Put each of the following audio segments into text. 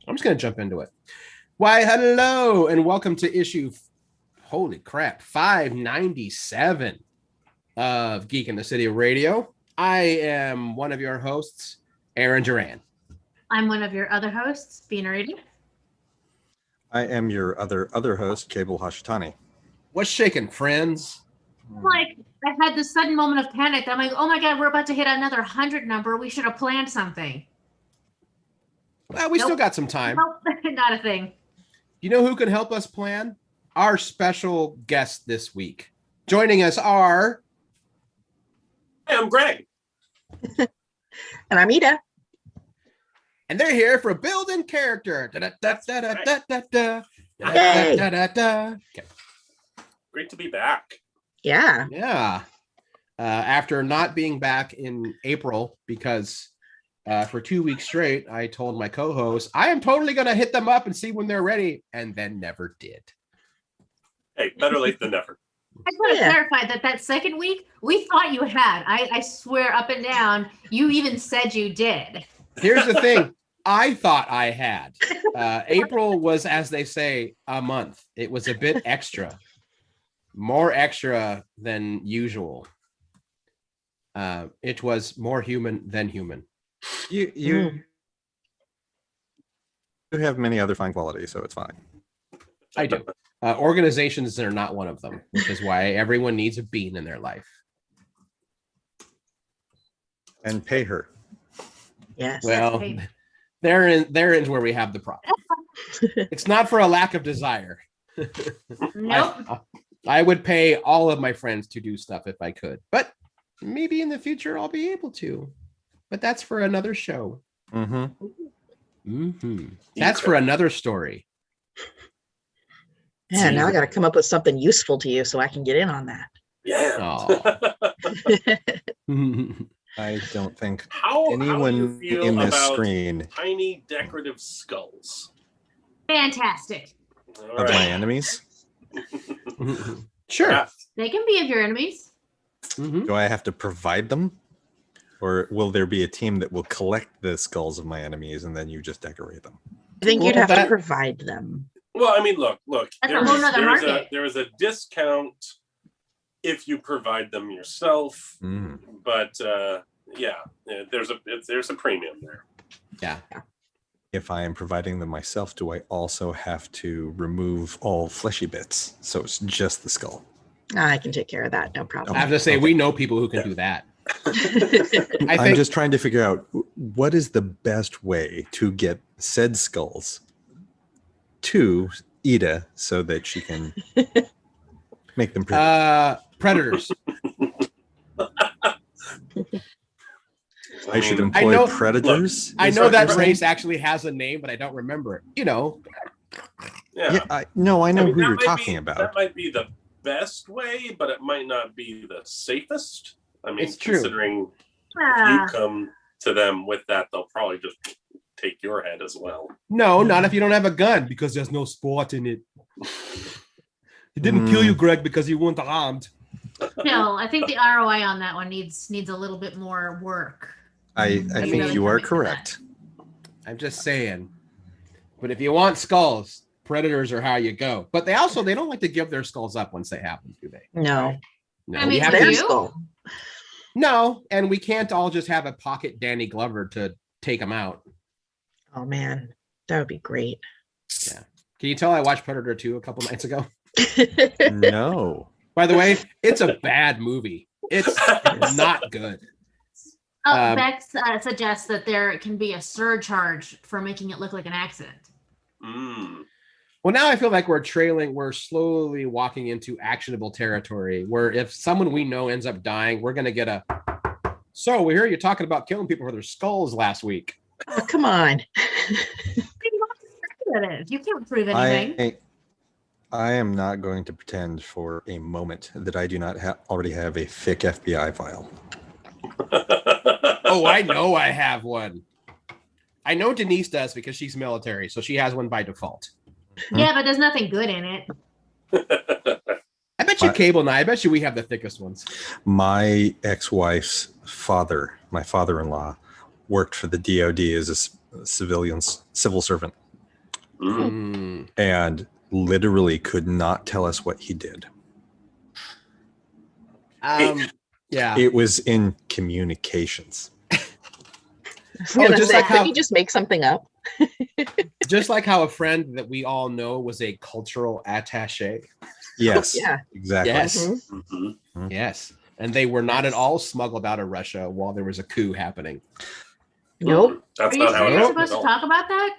I'm just going to jump into it. Why, hello, and welcome to issue, holy crap, 597 of Geek in the City of Radio. I am one of your hosts, Aaron Duran. I'm one of your other hosts, Bina Reedy. I am your other host, Cable Hashitani. What's shaking, friends? Like, I had this sudden moment of panic. I'm like, oh my God, we're about to hit another 100 number. We should have planned something. Well, we still got some time. Nope, not a thing. You know who can help us plan? Our special guest this week. Joining us are... Hey, I'm Greg. And I'm Ida. And they're here for building character. Great to be back. Yeah. Yeah. After not being back in April because for 2 weeks straight, I told my co-host, I am totally going to hit them up and see when they're ready, and then never did. Hey, better late than never. I just want to clarify that second week, we thought you had. I swear up and down, you even said you did. Here's the thing. I thought I had. April was, as they say, a month. It was a bit extra. More extra than usual. It was more human than human. You have many other fine qualities, so it's fine. I do. Organizations are not one of them, which is why everyone needs a bean in their life. And pay her. Yes. Well, therein where we have the problem. It's not for a lack of desire. Nope. I would pay all of my friends to do stuff if I could, but maybe in the future I'll be able to. But that's for another show. That's for another story. Yeah, now I got to come up with something useful to you so I can get in on that. Yeah. I don't think how anyone do you feel in this about screen tiny decorative skulls Fantastic. All of my right. enemies. Sure. Yeah. They can be of your enemies. Do I have to provide them? Or will there be a team that will collect the skulls of my enemies and then you just decorate them? I think you'd Well, have to provide them. Well, I mean, look. That's a whole nother market. There is a discount if you provide them yourself, but there's a premium there. Yeah. If I am providing them myself, do I also have to remove all fleshy bits? So it's just the skull. I can take care of that. No problem. I have to say, we know people who can do that. I'm just trying to figure out what is the best way to get said skulls to Ida so that she can make them pretty. Predators. I should employ predators. I know that race actually has a name, but I don't remember it. You know. Yeah. I know who that you're might talking be, about. That might be the best way, but it might not be the safest. I mean, It's true. considering if you come to them with that, they'll probably just take your head as well. No, not if you don't have a gun, because there's no sport in it. It didn't kill you, Greg, because you weren't armed. No, I think the ROI on that one needs a little bit more work. I think really you are coming to correct. I'm just saying. But if you want skulls, predators are how you go. But they don't like to give their skulls up once they have them, do they? No. No, I mean, we have Their you? skull. No, and we can't all just have a pocket Danny Glover to take them out. Oh, man. That would be great. Yeah. Can you tell I watched Predator 2 a couple nights ago? No. By the way, it's a bad movie. It's not good. Bex suggests that there can be a surcharge for making it look like an accident. Well, now I feel like we're slowly walking into actionable territory where if someone we know ends up dying, we're going to get so we hear you talking about killing people for their skulls last week. Oh, come on. You can't prove anything. I am not going to pretend for a moment that I do not already have a thick FBI file. Oh, I know I have one. I know Denise does because she's military, so she has one by default. Yeah, but there's nothing good in it. I bet you Cable and I bet you we have the thickest ones. My ex-wife's father, my father-in-law, worked for the DOD as a civil servant. and literally could not tell us what he did. Yeah. It was in communications. Just like how you just make something up. Just like how a friend that we all know was a cultural attaché. Yes. Yeah. Exactly. Yes. Mm-hmm. Yes. And they were not at all smuggled out of Russia while there was a coup happening. Nope. That's Are you not how sure it you're happened supposed at to all. talk about that?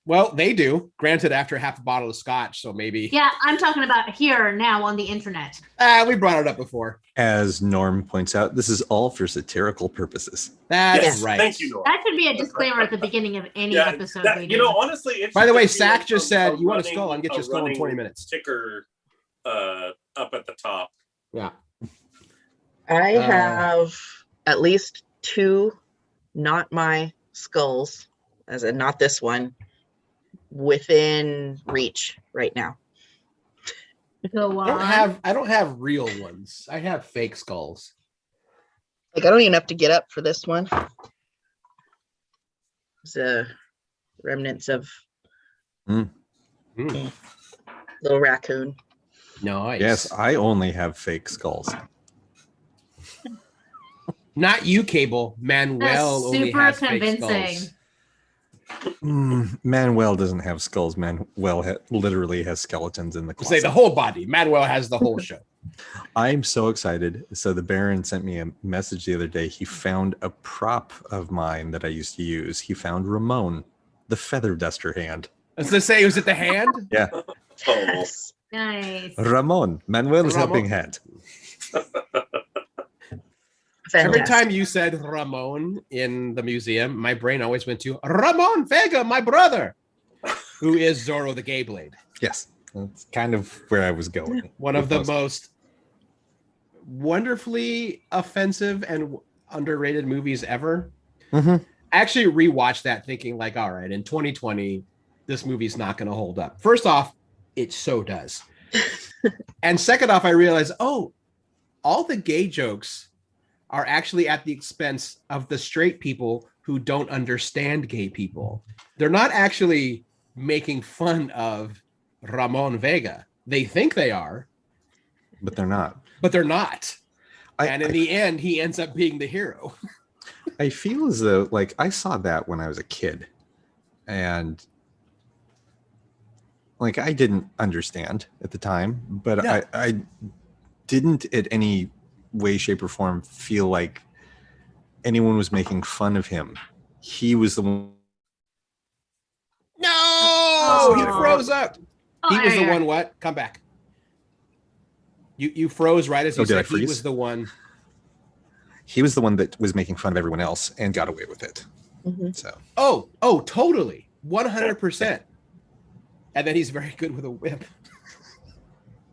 Well, they do. Granted, after half a bottle of scotch, so maybe. Yeah, I'm talking about here now on the internet. We brought it up before. As Norm points out, this is all for satirical purposes. That's Yes. right. Thank you, Nora. That should be a disclaimer at the beginning of any episode we do. Honestly, it By the should way, just be Sack like just a said, you want a running- skull? I'll get you a skull in running 20 minutes. Ticker up at the top. Yeah. I have at least 2 not my skulls, as in not this one, within reach right now. Go on. I don't have real ones. I have fake skulls. Like I don't even have to get up for this one. It's remnants of little raccoon. Nice. Yes, I only have fake skulls. Not you, Cable. Manuel That's only super has fake convincing. skulls. Manuel doesn't have skulls. Manuel literally has skeletons in the Say closet. the whole body. Manuel has the whole show. I'm so excited. So the Baron sent me a message the other day. He found a prop of mine that I used to use. He found Ramon, the feather duster hand. Let's just say, was it the hand? Yeah. Oh, Yes. Nice. Ramon, Manuel's Ramon. helping hand. Every Fantastic. time you said Ramon in the museum, my brain always went to Ramon Vega, my brother, who is Zorro the Gay Blade. Yes, that's kind of where I was going. One of the most. most wonderfully offensive and underrated movies ever. Mhm. I actually rewatched that thinking like, all right, in 2020, this movie's not going to hold up. First off, it so does. And second off, I realized, oh, all the gay jokes are actually at the expense of the straight people who don't understand gay people. They're not actually making fun of Ramon Vega. They think they are, But they're not. but they're not. And in the end, he ends up being the hero. I feel as though, like, I saw that when I was a kid, and like I didn't understand at the time, but Yeah. I didn't at any way, shape, or form feel like anyone was making fun of him. He was the one. No, he froze up. He was the Eric. one. What? Come back. You froze right as you did I said he freeze? was the one. He was the one that was making fun of everyone else and got away with it. Mhm. So Oh, totally, 100%. And then he's very good with a whip.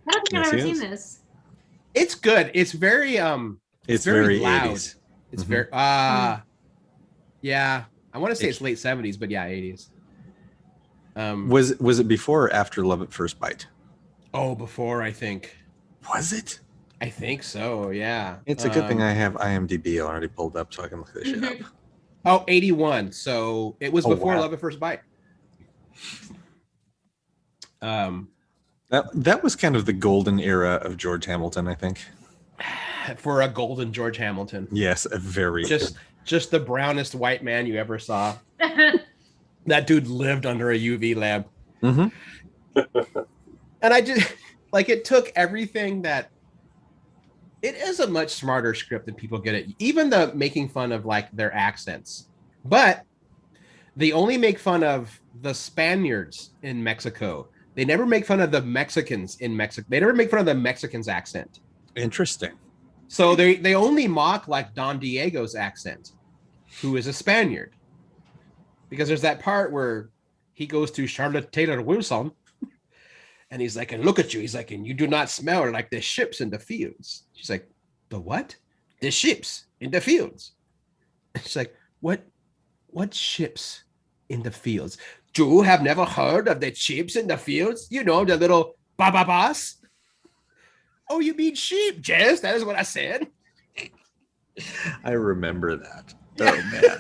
I don't think Yes, I've he ever is. seen this. It's good. It's very it's very very loud. 80s. It's Mhm. very yeah. I want to say it's late 70s, but yeah, 80s. Was it before or after Love at First Bite? Before, I think. Was it? I think so, yeah. It's a good thing I have IMDb already pulled up so I can look this shit up. 81. So it was Oh, before wow. Love at First Bite. That was kind of the golden era of George Hamilton, I think. For a golden George Hamilton. Yes, a very Just the brownest white man you ever saw. That dude lived under a UV lamp. Mhm. And I just like it took everything that it is a much smarter script than people get it. Even the making fun of like their accents. But they only make fun of the Spaniards in Mexico. They never make fun of the Mexicans in Mexico. They never make fun of the Mexicans' accent. Interesting. So they only mock like Don Diego's accent, who is a Spaniard. Because there's that part where he goes to Charlotte Taylor Wilson and he's like, and look at you. He's like, and you do not smell like the ships in the fields. She's like, the what? The ships in the fields. She's like, what ships in the fields? You have never heard of the ships in the fields? You know, the little bababas? Oh, you mean sheep, Jess? That is what I said. I remember that. Yeah. Oh man.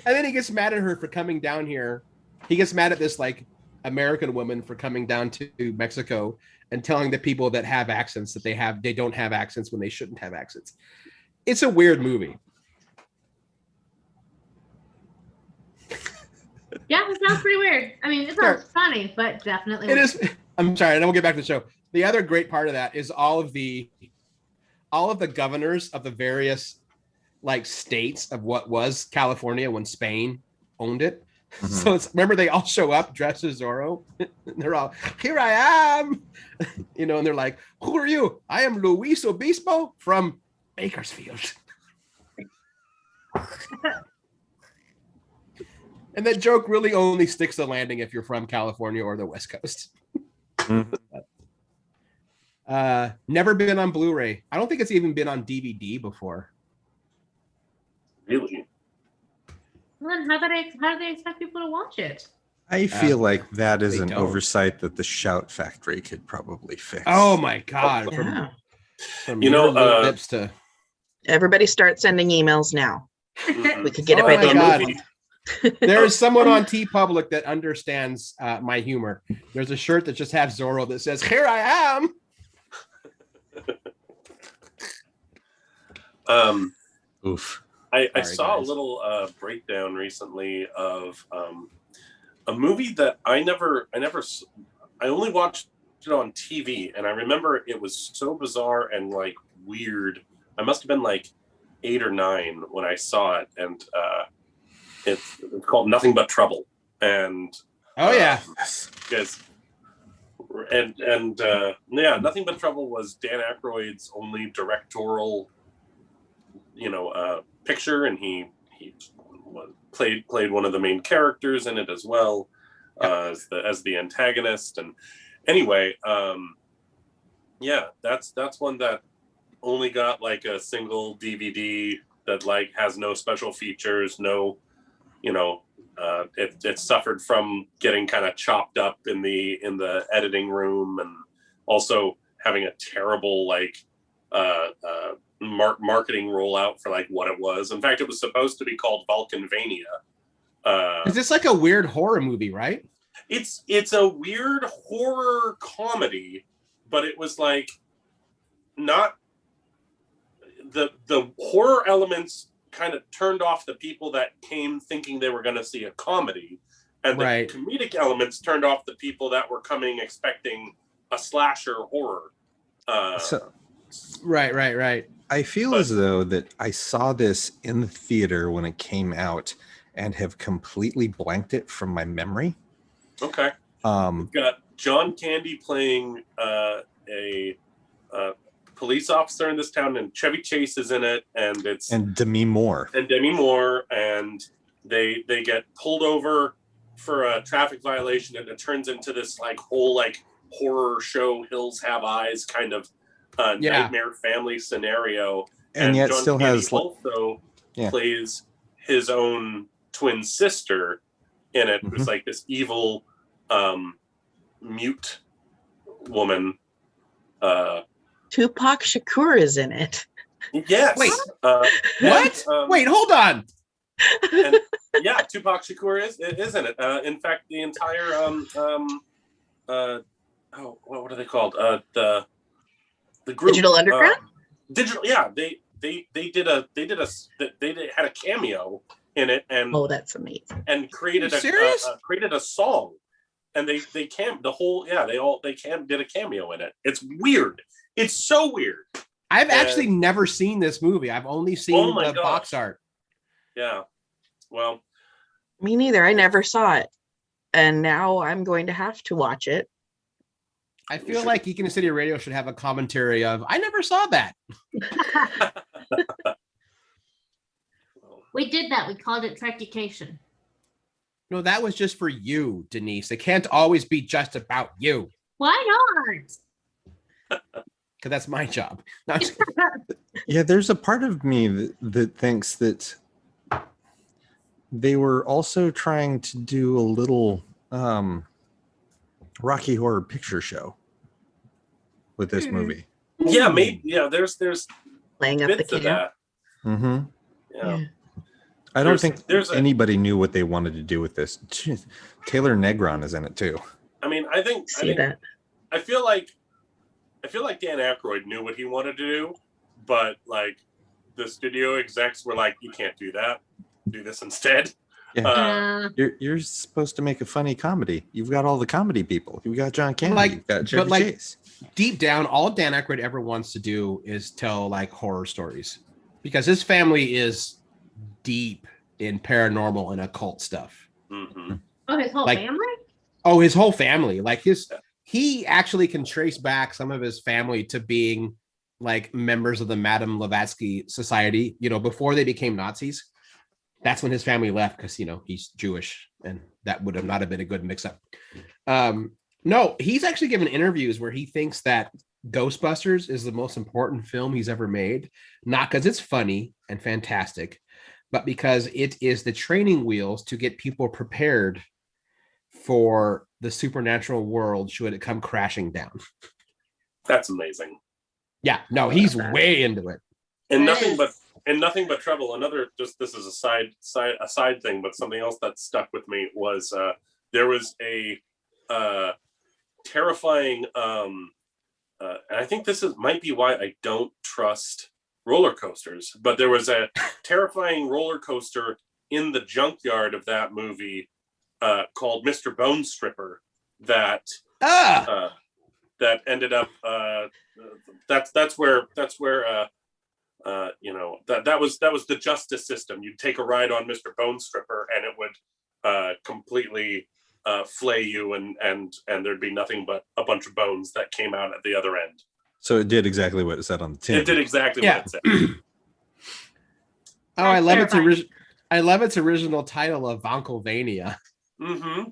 And then he gets mad at her for coming down here he gets mad at this like American woman for coming down to Mexico and telling the people that have accents that they don't have accents when they shouldn't have accents. It's a weird movie. Yeah, it sounds pretty weird. I mean, it's not funny, but definitely it weird. is. I'm sorry, and then we'll get back to the show. The other great part of that is all of the governors of the various like states of what was California when Spain owned it. Mm-hmm. So remember they all show up dressed as Zorro. They're all, here I am, and they're like, who are you? I am Luis Obispo from Bakersfield. And that joke really only sticks the landing if you're from California or the West Coast. Never been on Blu-ray. I don't think it's even been on DVD before. Really? Well, then how do they expect people to watch it? I feel like that is an oversight that the Shout Factory could probably fix. Oh my God! Yeah. From lips to everybody start sending emails now. We could get it by the end of the month. There's someone on TeePublic that understands my humor. There's a shirt that just has Zorro that says, here I am. Oof. I saw guys. A little breakdown recently of a movie that I only watched it on TV, and I remember it was so bizarre and like weird. I must have been like 8 or 9 when I saw it, and it's called Nothing But Trouble. And because Nothing But Trouble was Dan Aykroyd's only directorial picture, and he played one of the main characters in it as well, as the antagonist. And anyway, that's one that only got like a single DVD that like has no special features, no, it suffered from getting kind of chopped up in the editing room, and also having a terrible like marketing rollout for like what it was. In fact, it was supposed to be called Vulcanvania. Is this like a weird horror movie, right? It's a weird horror comedy, but it was like not the horror elements kind of turned off the people that came thinking they were going to see a comedy, and the comedic elements turned off the people that were coming expecting a slasher horror. Right. I feel as though that I saw this in the theater when it came out and have completely blanked it from my memory. Okay. We've got John Candy playing a police officer in this town, and Chevy Chase is in it, and Demi Moore, and they get pulled over for a traffic violation, and it turns into this like whole like horror show, Hills Have Eyes kind of nightmare family scenario. And yet John still Candy has also plays his own twin sister in it, who's like this evil mute woman. Tupac Shakur is in it. Yes. Wait. What? Wait, hold on. And, Tupac Shakur is in it. In fact, the entire what are they called? The group Digital Underground. They had a cameo in it, and that's amazing. And created a song, and they did a cameo in it. It's weird. It's so weird. I've actually never seen this movie. I've only seen the box art. Yeah. Well, me neither. I never saw it, and now I'm going to have to watch it. I feel like Geek in the City Radio should have a commentary of, I never saw that. We did that. We called it Trecucation. No, that was just for you, Denise. It can't always be just about you. Why not? Because that's my job. No, yeah, there's a part of me that thinks that they were also trying to do a little Rocky Horror Picture Show with this movie. Yeah, maybe. Yeah, there's playing up the camp. Mm-hmm. Yeah. I don't think anybody knew what they wanted to do with this. Jeez, Taylor Negron is in it too. I mean, I think I feel like Dan Aykroyd knew what he wanted to do, but like the studio execs were like, "You can't do that. Do this instead." Yeah. You're supposed to make a funny comedy. You've got all the comedy people. You've got John Candy. You've got Chevy Chase. Deep down, all Dan Aykroyd ever wants to do is tell like horror stories, because his family is deep in paranormal and occult stuff. Mm-hmm. Oh, his whole family? Oh, his whole family. Like he actually can trace back some of his family to being like members of the Madame Blavatsky Society, before they became Nazis. That's when his family left, because he's Jewish, and that would have not have been a good mix-up. No, he's actually given interviews where he thinks that Ghostbusters is the most important film he's ever made, not because it's funny and fantastic, but because it is the training wheels to get people prepared for the supernatural world should it come crashing down. That's amazing. Yeah, no, he's way into it. And nothing but trouble. Another, just this is a side thing, but something else that stuck with me was there was a terrifying, and I think might be why I don't trust roller coasters, but there was a terrifying roller coaster in the junkyard of that movie called Mr. Bone Stripper that ended up that's where that was the justice system. You'd take a ride on Mr. Bone Stripper and it would completely flay you, and there'd be nothing but a bunch of bones that came out at the other end. So it did exactly what it said on the tin. It did exactly what it said. Oh, I love its original title of Vonkelvania. Mm-hmm.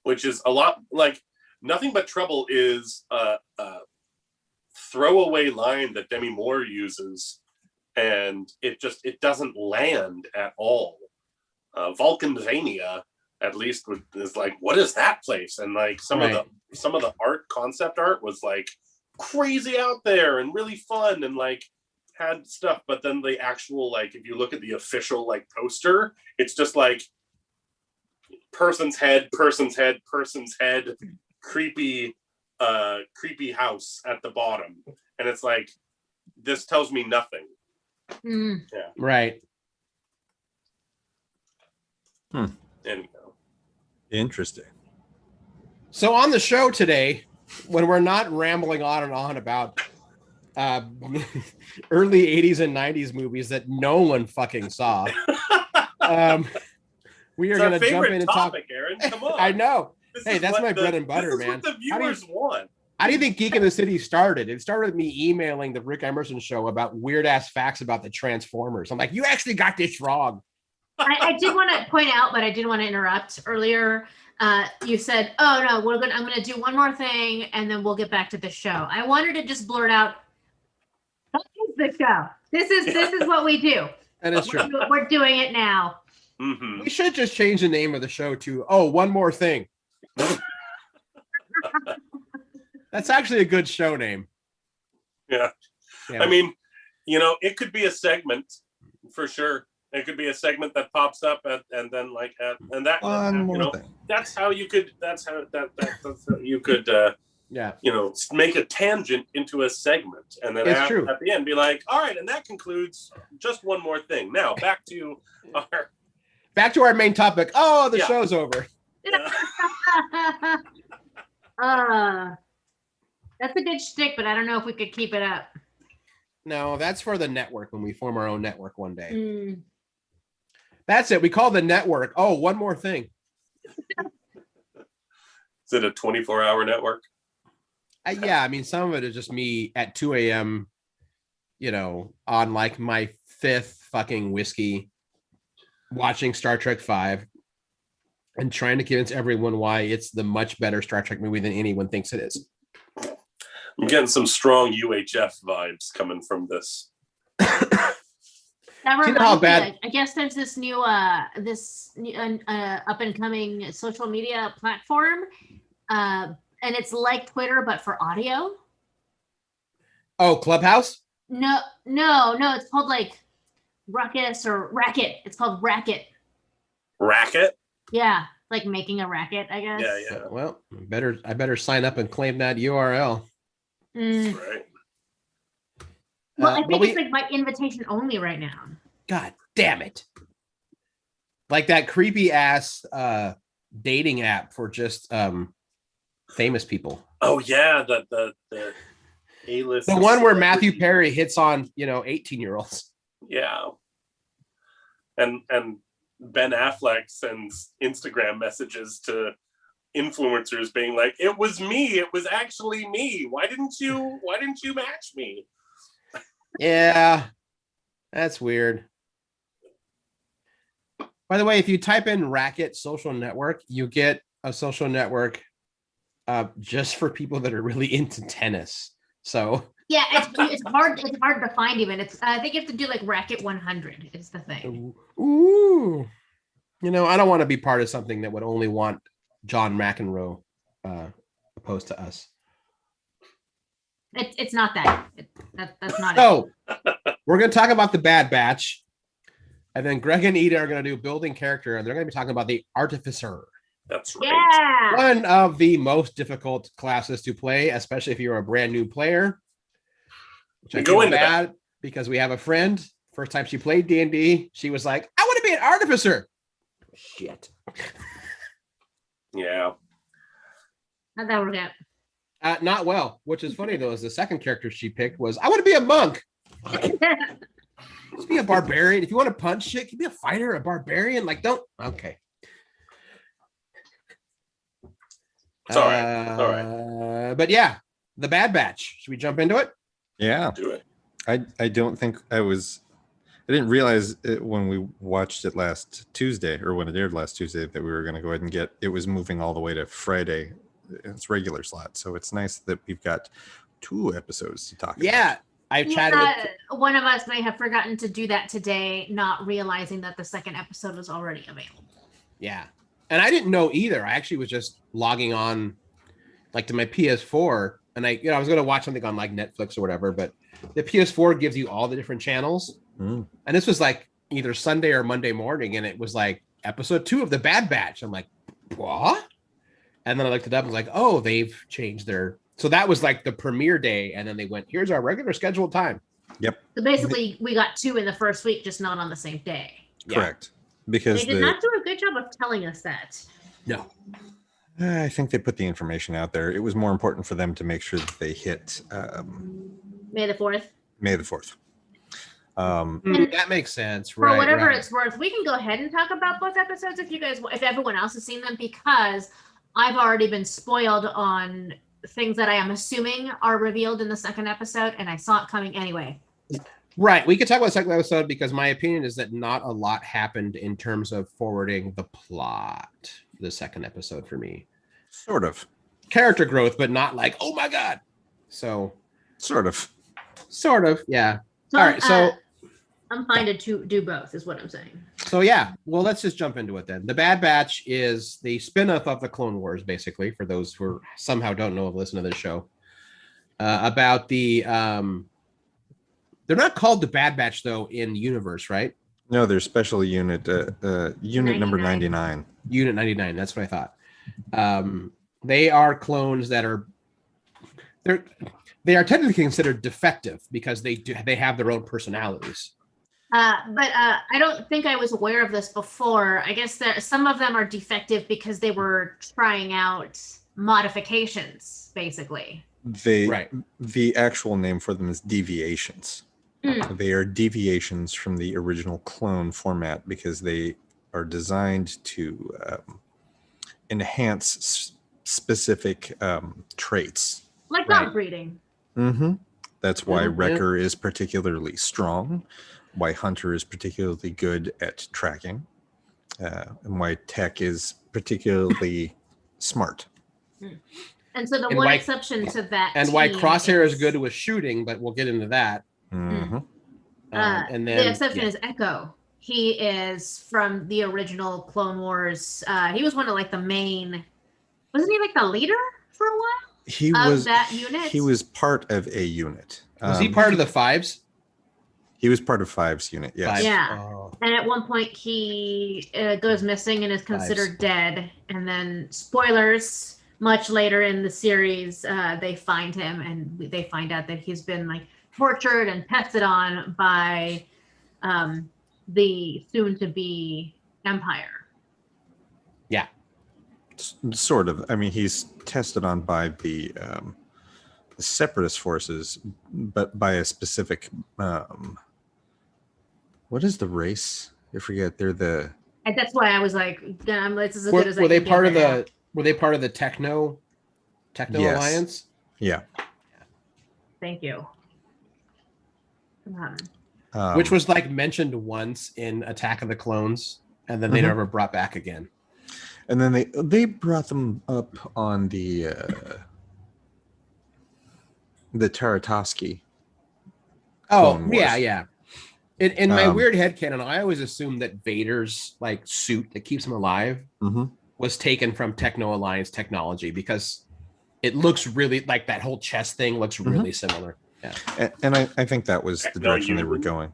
Which is a lot like Nothing But Trouble is a throwaway line that Demi Moore uses, and it doesn't land at all. Vulcanvania, at least, is like, what is that place? And like some of the concept art was like crazy out there and really fun and like had stuff, but then the actual, like, if you look at the official like poster, it's just like person's head, creepy house at the bottom, and it's like, this tells me nothing. Yeah, right. Anyhow, interesting. So on the show today, when we're not rambling on and on about early 80s and 90s movies that no one fucking saw, we are going to jump in and talk. Aaron, come on. I know. Hey, that's my bread and butter, man. What the viewers want. How do you think Geek in the City started? It started with me emailing the Rick Emerson show about weird ass facts about the Transformers. I'm like, you actually got this wrong. I did want to point out, but I didn't want to interrupt earlier. You said, "Oh no, I'm going to do one more thing, and then we'll get back to the show." I wanted to just blurt out, "That is the show. This is what we do." That is true. We're doing it now. Mm-hmm. We should just change the name of the show to One More Thing. That's actually a good show name. Yeah. I mean, it could be a segment for sure. It could be a segment that pops up and then like and that that's how you could make a tangent into a segment, and then at the end be like, all right, and that concludes just one more thing. Now back to our main topic. Oh, the show's over. That's a good shtick, but I don't know if we could keep it up. No, that's for the network when we form our own network one day. That's it. We call the network. Oh, one more thing. Is it a 24-hour network? Yeah, I mean, some of it is just me at 2 a.m., on like my fifth fucking whiskey, watching Star Trek V and trying to convince everyone why it's the much better Star Trek movie than anyone thinks it is. I'm getting some strong UHF vibes coming from this. That reminds me, I guess there's this new up and coming social media platform, and it's like Twitter but for audio. Oh, Clubhouse? No, it's called like ruckus or racket. It's called racket. Racket? Yeah, like making a racket, I guess. Yeah. Well, I better sign up and claim that URL. Mm. Right. Well, I think it's like by invitation only right now. God damn it. Like that creepy ass dating app for just famous people. Oh yeah, the A-list. The one where Matthew Perry hits on, 18-year-olds. Yeah. And Ben Affleck sends Instagram messages to influencers being like, "It was me. It was actually me. Why didn't you match me?" Yeah. That's weird. By the way, if you type in racket social network, you get a social network just for people that are really into tennis. So yeah, it's hard to find even. I think you have to do like racket 100 is the thing. Ooh. I don't want to be part of something that would only want John McEnroe opposed to us. It's not that. That's not So we're going to talk about the Bad Batch. And then Greg and Ida are going to do building character, and they're going to be talking about the Artificer. That's right. Yeah. One of the most difficult classes to play, especially if you're a brand new player. Which I feel bad because we have a friend. First time she played D&D, she was like, "I want to be an Artificer." Shit. Yeah. How'd that work out? Not well. Which is funny though, is the second character she picked was, "I want to be a monk." Just be a barbarian. If you want to punch shit, can you be a fighter, a barbarian? Like, don't. Okay. It's all right. But yeah, the Bad Batch. Should we jump into it? Yeah. Do it. I don't think I didn't realize it when we watched it last Tuesday, or when it aired last Tuesday, that we were going to go ahead and it was moving all the way to Friday. It's regular slot. So it's nice that we've got 2 episodes to talk about. Yeah. I chatted with one of us may have forgotten to do that today, not realizing that the second episode was already available. Yeah. And I didn't know either. I actually was just logging on like to my PS4, and I was going to watch something on like Netflix or whatever, but the PS4 gives you all the different channels. And this was like either Sunday or Monday morning, and it was like episode 2 of the Bad Batch. I'm like, what? And then I looked it up and was like, oh, they've changed their. So that was like the premiere day, and then they went, here's our regular scheduled time. Yep. So basically, we got 2 in the first week, just not on the same day. Correct. Because they did not do a good job of telling us that. No. I think they put the information out there. It was more important for them to make sure that they hit May the 4th. May the 4th. That makes sense. For whatever it's worth, we can go ahead and talk about both episodes if everyone else has seen them, because I've already been spoiled on things that I am assuming are revealed in the second episode, and I saw it coming anyway. Right. We could talk about the second episode because my opinion is that not a lot happened in terms of forwarding the plot for the second episode for me. Sort of. Character growth, but not like, oh my God. So. Sort of. Yeah. So, all right. So. I'm fine to do both, is what I'm saying. So yeah, well, let's just jump into it then. The Bad Batch is the spin-off of the Clone Wars, basically, for those who somehow don't know of listen to this show. About the they're not called the Bad Batch though in universe, right? No, they're special unit unit number 99. Unit 99, that's what I thought. They are clones that are they are technically considered defective because they have their own personalities. But I don't think I was aware of this before. I guess some of them are defective because they were trying out modifications, basically. The actual name for them is deviations. They are deviations from the original clone format because they are designed to enhance specific traits. Like dog breeding. That's why Wrecker is particularly strong, why Hunter is particularly good at tracking, and why Tech is particularly smart. And so the one exception to that, and why Crosshair is good with shooting, but we'll get into that. Mm-hmm. And then the exception is Echo. He is from the original Clone Wars. He was one of like the main. Wasn't he like the leader for a while? He was that unit. He was part of a unit. Was he part of the Fives? He was part of Five's unit. Yes. Five. Yeah. Oh, And at one point, he goes missing and is considered dead. And then, spoilers, much later in the series, they find him and they find out that he's been like tortured and tested on by the soon-to-be Empire. yeah. Sort of. I mean, he's tested on by the separatist forces, but by a specific. What is the race? I forget. They're the. And that's why I was like, "This is as Were, good as I were they can part get of right now." the? Were they part of the Techno Yes. Alliance? Yeah. Thank you. Which was like mentioned once in Attack of the Clones, and then they never brought back again. And then they brought them up on the Taratosky. Oh, Clone Wars. yeah. In my weird headcanon, I always assumed that Vader's like suit that keeps him alive was taken from Techno Alliance technology because it looks really like that whole chest thing looks really similar. Yeah. And I think that was the direction they were going.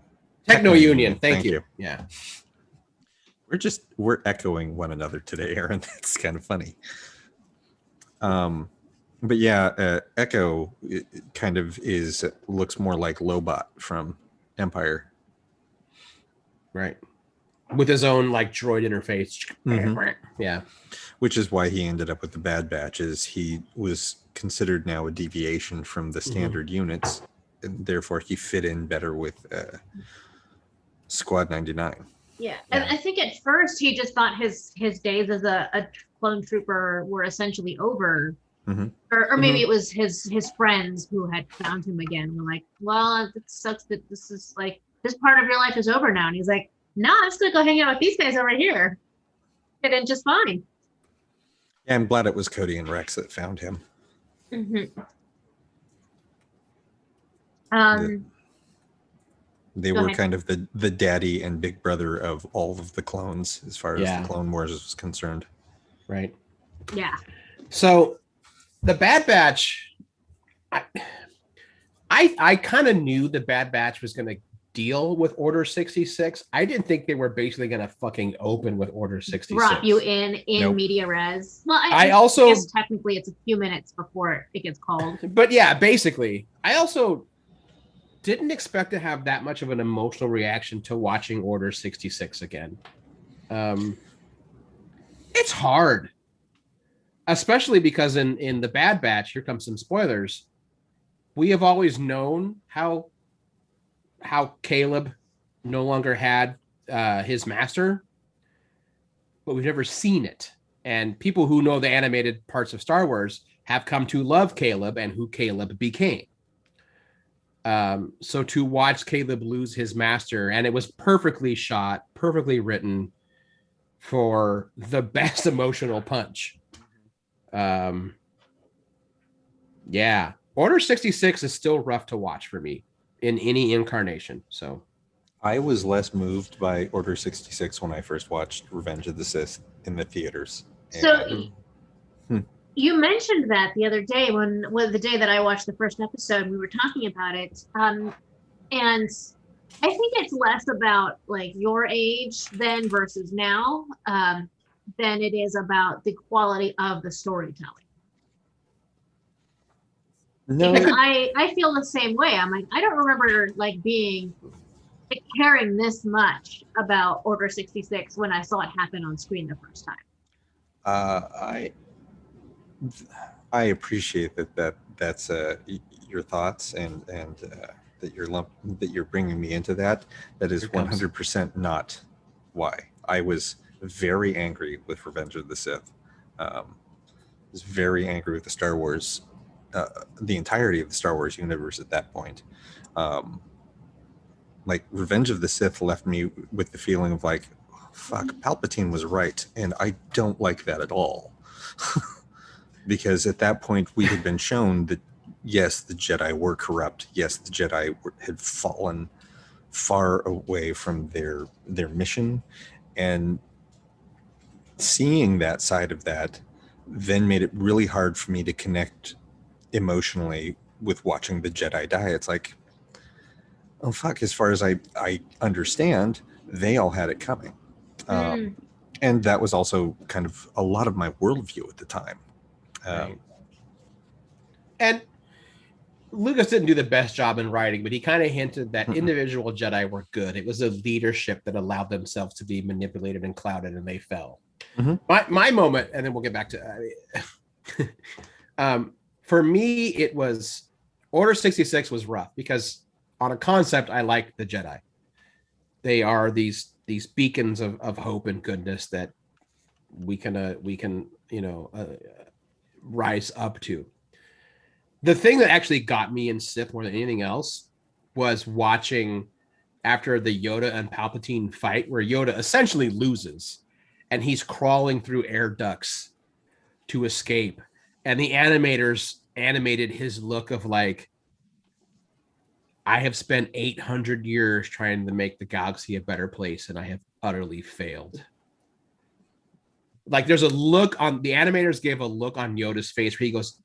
Techno Union. Thank you. Yeah. We're echoing one another today, Aaron. That's kind of funny. But yeah, Echo kind of looks more like Lobot from Empire. Right. With his own like droid interface. Yeah. Which is why he ended up with the Bad Batch, is he was considered now a deviation from the standard units, and therefore he fit in better with Squad 99. Yeah, and I think at first he just thought his days as a clone trooper were essentially over. Or maybe it was his friends who had found him again. Were like, well, it sucks that this is like, this part of your life is over now. And he's like, no, I'm just gonna go hang out with these guys over here. Fit in just fine. Yeah, I'm glad it was Cody and Rex that found him. They were kind of the daddy and big brother of all of the clones as far as the Clone Wars was concerned. Right. Yeah. So the Bad Batch, I kind of knew the Bad Batch was going to deal with Order 66. I didn't think they were basically going to fucking open with Order 66. Drop you in media res. Well, I also guess technically it's a few minutes before it gets called. But yeah, basically, I also didn't expect to have that much of an emotional reaction to watching Order 66 again. It's hard, especially because in the Bad Batch, here comes some spoilers. We have always known how Caleb no longer had his master, but we've never seen it. And people who know the animated parts of Star Wars have come to love Caleb and who Caleb became. So to watch Caleb lose his master, and it was perfectly shot, perfectly written for the best emotional punch. Yeah. Order 66 is still rough to watch for me in any incarnation. So I was less moved by Order 66 when I first watched Revenge of the Sith in the theaters. So you mentioned that the other day when the day that I watched the first episode, we were talking about it. And I think it's less about like your age then versus now than it is about the quality of the storytelling. No. Because I feel the same way. I'm like, I don't remember like caring this much about Order 66 when I saw it happen on screen the first time. I appreciate that's your thoughts and that you're bringing me into that. That is 100% not why. I was very angry with Revenge of the Sith. I was very angry with the Star Wars, the entirety of the Star Wars universe at that point. Like Revenge of the Sith left me with the feeling of like, fuck, Palpatine was right, and I don't like that at all. Because at that point we had been shown that yes, the Jedi were corrupt. Yes, the Jedi had fallen far away from their mission, and seeing that side of that then made it really hard for me to connect emotionally with watching the Jedi die. It's like, Oh fuck! As far as I understand, they all had it coming, and that was also kind of a lot of my worldview at the time. Right. And Lucas didn't do the best job in writing, but he kind of hinted that individual Jedi were good. It was a leadership that allowed themselves to be manipulated and clouded, and they fell. My moment, and then we'll get back to for me, it was Order 66 was rough because on a concept, I liked the Jedi. They are these beacons of hope and goodness that we can rise up to. The thing that actually got me in Sith more than anything else was watching after the Yoda and Palpatine fight, where Yoda essentially loses and he's crawling through air ducts to escape. And the animators animated his look of like, I have spent 800 years trying to make the galaxy a better place, and I have utterly failed. Like there's a look on the animators gave a look on Yoda's face where he goes,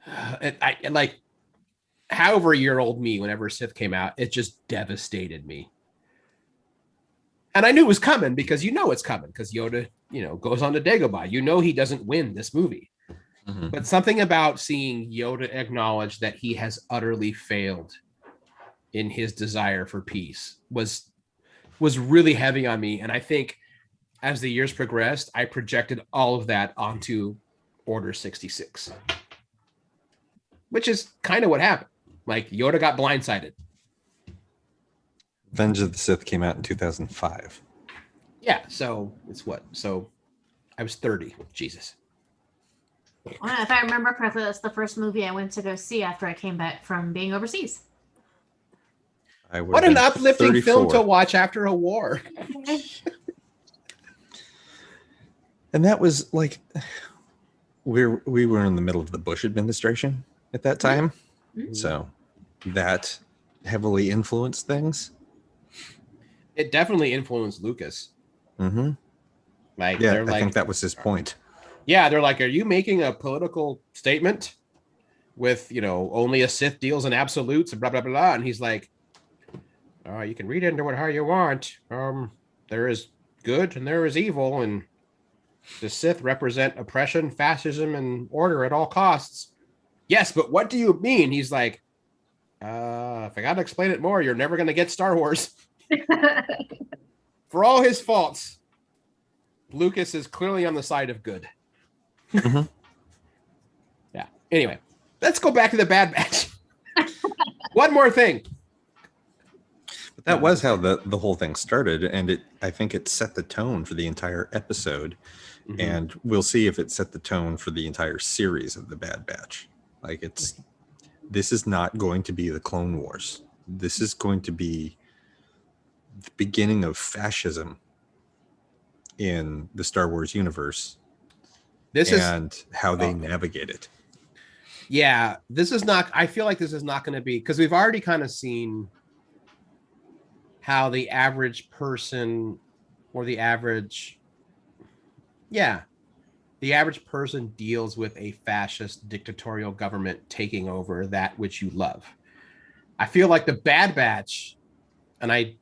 and like however year old me, whenever Sith came out, it just devastated me. And I knew it was coming because it's coming because Yoda, goes on to Dagobah. He doesn't win this movie. But something about seeing Yoda acknowledge that he has utterly failed in his desire for peace was really heavy on me. And I think as the years progressed, I projected all of that onto Order 66. Which is kind of what happened. Like Yoda got blindsided. Revenge of the Sith came out in 2005. Yeah, so it's what? So I was 30. Jesus. Well, if I remember correctly, that's the first movie I went to go see after I came back from being overseas. What an uplifting 34. Film to watch after a war. And that was like, we were in the middle of the Bush administration at that time. So that heavily influenced things. It definitely influenced Lucas. Like, yeah, I think that was his point. Yeah, they're like, are you making a political statement with, only a Sith deals in absolutes and blah, blah, blah. And he's like, you can read into it how you want. There is good and there is evil, and the Sith represent oppression, fascism, and order at all costs. Yes, but what do you mean? He's like, if I got to explain it more, you're never going to get Star Wars. For all his faults, Lucas is clearly on the side of good. Yeah. Anyway, let's go back to the Bad Batch. One more thing. But that was how the whole thing started, and I think it set the tone for the entire episode, and we'll see if it set the tone for the entire series of the Bad Batch. Like this is not going to be the Clone Wars. This is going to be the beginning of fascism in the Star Wars universe. How they navigate it. Yeah, I feel like this is not going to be, because we've already kind of seen how the average person or the average person deals with a fascist dictatorial government taking over that which you love. I feel like the Bad Batch, and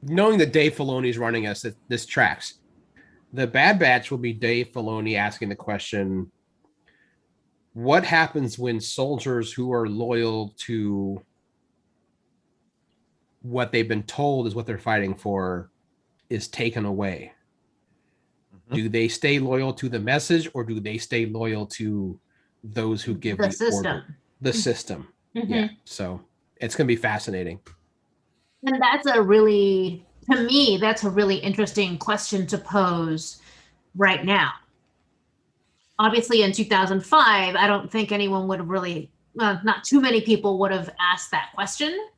knowing that Dave Filoni's running us, this tracks. The Bad Batch will be Dave Filoni asking the question, what happens when soldiers who are loyal to what they've been told is what they're fighting for is taken away? Do they stay loyal to the message, or do they stay loyal to those who give the system? Order? The system. Yeah. So it's going to be fascinating. And that's a really interesting question to pose right now. Obviously, in 2005, I don't think anyone would have really, not too many people would have asked that question.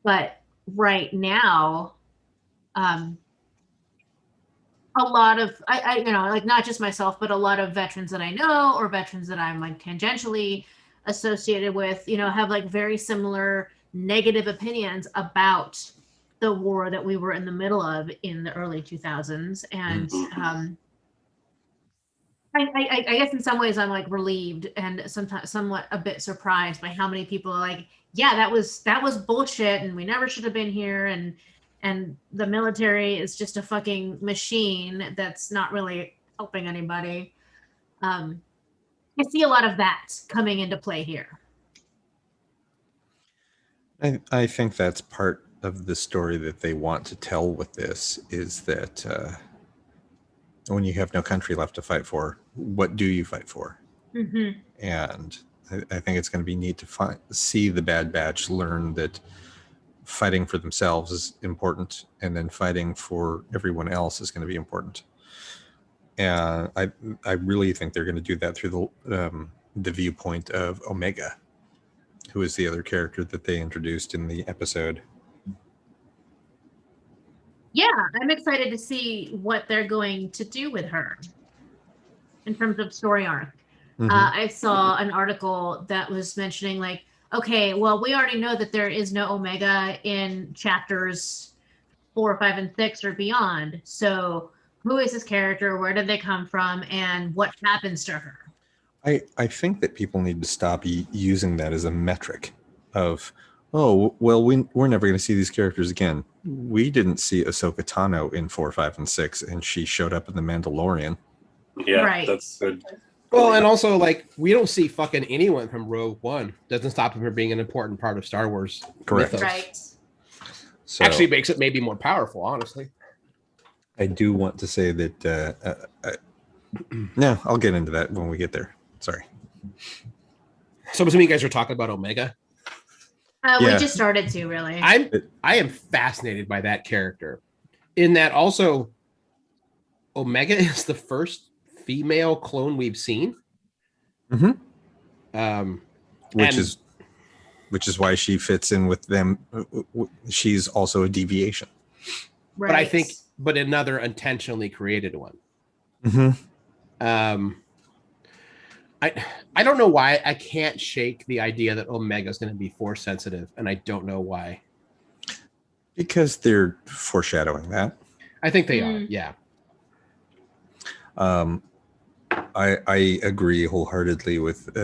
But right now, a lot of, not just myself, but a lot of veterans that I know, or veterans that I'm like tangentially associated with, have like very similar negative opinions about the war that we were in the middle of in the early 2000s. And I guess in some ways I'm like relieved and sometimes somewhat a bit surprised by how many people are like, yeah, that was bullshit and we never should have been here, and the military is just a fucking machine that's not really helping anybody. I see a lot of that coming into play here. I think that's part of the story that they want to tell with this, is that when you have no country left to fight for, what do you fight for? Mm-hmm. And I think it's going to be neat to see the Bad Batch learn that fighting for themselves is important, and then fighting for everyone else is going to be important. And I really think they're going to do that through the viewpoint of Omega, who is the other character that they introduced in the episode. Yeah, I'm excited to see what they're going to do with her in terms of story arc. Mm-hmm. I saw an article that was mentioning like, okay, well, we already know that there is no Omega in chapters 4, 5, and 6 or beyond. So who is this character? Where did they come from? And what happens to her? I think that people need to stop using that as a metric of, oh, well, we're never going to see these characters again. We didn't see Ahsoka Tano in 4, 5, and 6, and she showed up in The Mandalorian. Yeah, right. That's good. Well, and also, like, we don't see fucking anyone from Rogue One. Doesn't stop them from being an important part of Star Wars. Correct. Mythos. Right. So Actually makes it maybe more powerful, honestly. I do want to say that, no, I'll get into that when we get there. Sorry. So I'm assuming you guys are talking about Omega. We Yeah. just started to, really. I am fascinated by that character. In that also, Omega is the first female clone we've seen. Mm-hmm. Which is why she fits in with them. She's also a deviation. right. But I think, another intentionally created one. Mm-hmm. I don't know why I can't shake the idea that Omega is going to be force sensitive, and I don't know why. Because they're foreshadowing that. I think they are, yeah. I agree wholeheartedly with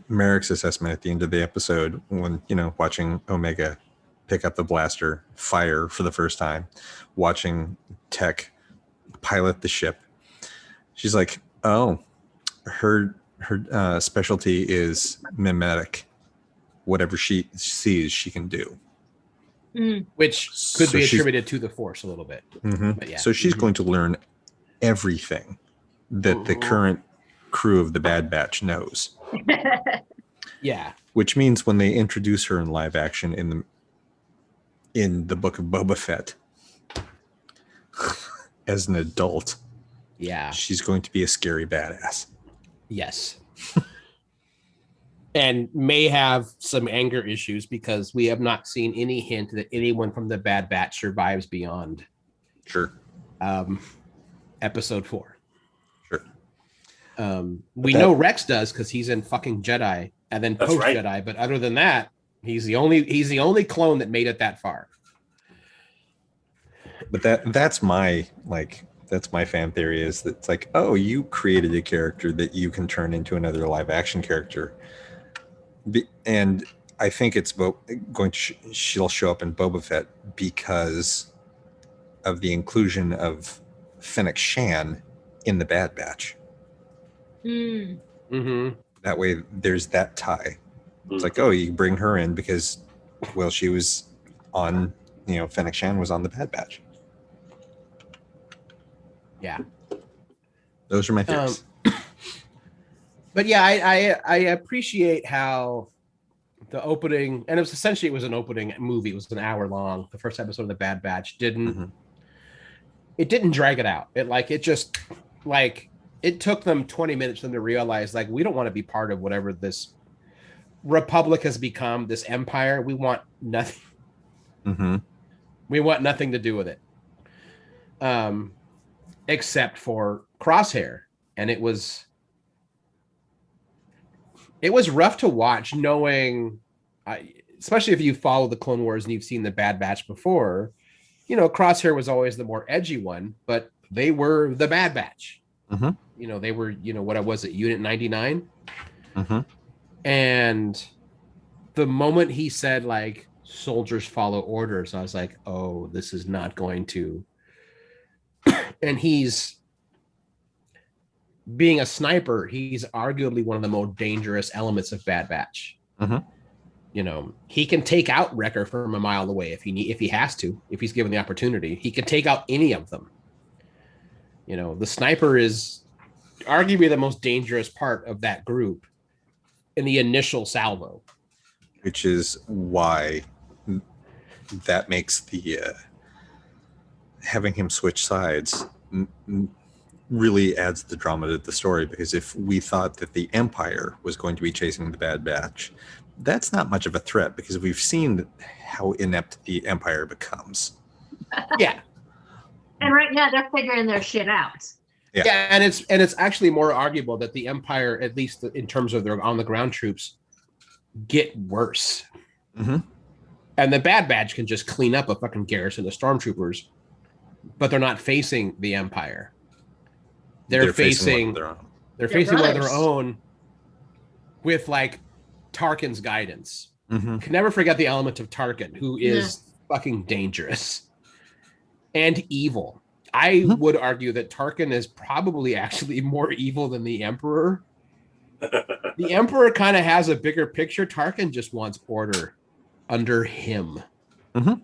Merrick's assessment at the end of the episode when, watching Omega pick up the blaster, fire for the first time, watching Tech pilot the ship. She's like, oh, her specialty is mimetic. Whatever she sees, she can do. Which could be attributed to the Force a little bit. Mm-hmm. But yeah. So she's going to learn everything that the current crew of the Bad Batch knows. Yeah. Which means when they introduce her in live action in the Book of Boba Fett as an adult, yeah, she's going to be a scary badass. Yes. And may have some anger issues because we have not seen any hint that anyone from the Bad Batch survives beyond episode 4. Sure. We know Rex does because he's in fucking Jedi and then post Jedi, but other than that, he's the only clone that made it that far. But that's my fan theory, is that it's like, oh, you created a character that you can turn into another live action character. And I think it's going to she'll show up in Boba Fett because of the inclusion of Fennec Shan in the Bad Batch. Mm-hmm. That way there's that tie. It's like, oh, you bring her in because, well, she was on, Fennec Shan was on the Bad Batch. Yeah. Those are my theories. But yeah, I appreciate how the opening, and it was an opening movie. It was an hour long. The first episode of the Bad Batch didn't drag it out. It took them 20 minutes for them to realize, like, we don't want to be part of whatever this republic has become, this empire. We want nothing. Mm-hmm. We want nothing to do with it. Except for Crosshair. And it was rough to watch, knowing, especially if you follow the Clone Wars and you've seen the Bad Batch before, Crosshair was always the more edgy one, but they were the Bad Batch. You know, they were, you know, what was it, Unit 99? Mm-hmm. And the moment he said, like, soldiers follow orders, I was like, oh, this is not going to. And he's being a sniper, he's arguably one of the most dangerous elements of Bad Batch. Mm-hmm. You know, he can take out Wrecker from a mile away if he has to, if he's given the opportunity. He can take out any of them. You know, the sniper is arguably the most dangerous part of that group in the initial salvo. Which is why that makes the having him switch sides really adds the drama to the story, because if we thought that the Empire was going to be chasing the Bad Batch, that's not much of a threat, because we've seen how inept the Empire becomes. Yeah. And right now they're figuring their shit out. Yeah, and it's actually more arguable that the Empire, at least in terms of their on the ground troops, get worse. Mm-hmm. And the Bad Batch can just clean up a fucking garrison of stormtroopers, but they're not facing the Empire. They're facing one of their own with, like, Tarkin's guidance. Mm-hmm. Can never forget the element of Tarkin, who is fucking dangerous and evil. I would argue that Tarkin is probably actually more evil than the Emperor. The Emperor kind of has a bigger picture. Tarkin just wants order under him. Mm-hmm.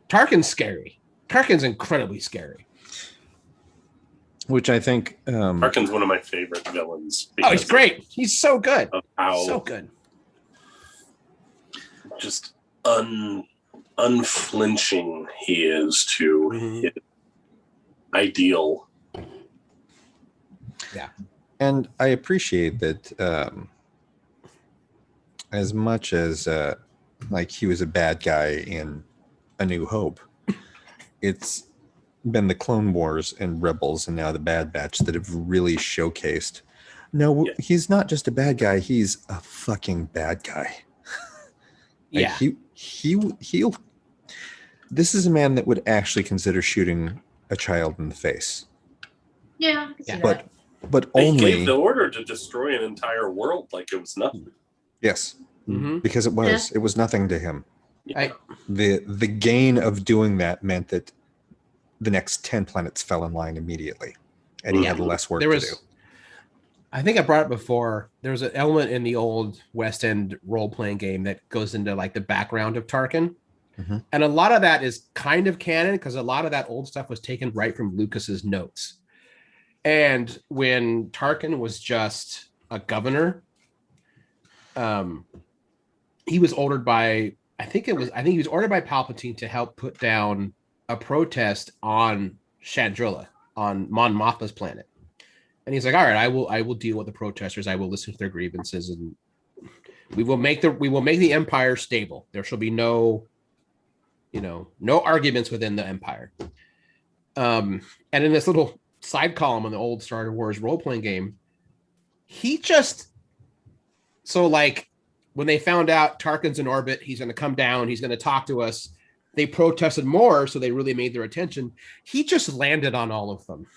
Tarkin's scary. Tarkin's incredibly scary. Which I think Tarkin's one of my favorite villains. Oh, he's great. He's so good. How so good. Just unflinching he is to his ideal. Yeah. And I appreciate that as much as like he was a bad guy in A New Hope, it's been the Clone Wars and Rebels and now the Bad Batch that have really showcased. No, he's not just a bad guy, he's a fucking bad guy. Yeah. He'll this is a man that would actually consider shooting a child in the face. Yeah. But They only gave the order to destroy an entire world like it was nothing. Yes. Mm-hmm. Because it was nothing to him. I, The gain of doing that meant that the next 10 planets fell in line immediately, and he had less work to do. I think I brought it before. There was an element in the old West End role-playing game that goes into, like, the background of Tarkin. Mm-hmm. And a lot of that is kind of canon because a lot of that old stuff was taken right from Lucas's notes. And when Tarkin was just a governor, he was ordered by, I think he was ordered by Palpatine to help put down a protest on Chandrila, on Mon Mothma's planet. And he's like, all right, I will deal with the protesters. I will listen to their grievances, and we will make the Empire stable. There shall be no arguments within the Empire. And in this little side column in the old Star Wars role-playing game, when they found out Tarkin's in orbit, he's going to come down, he's going to talk to us. They protested more, so they really made their attention. He just landed on all of them.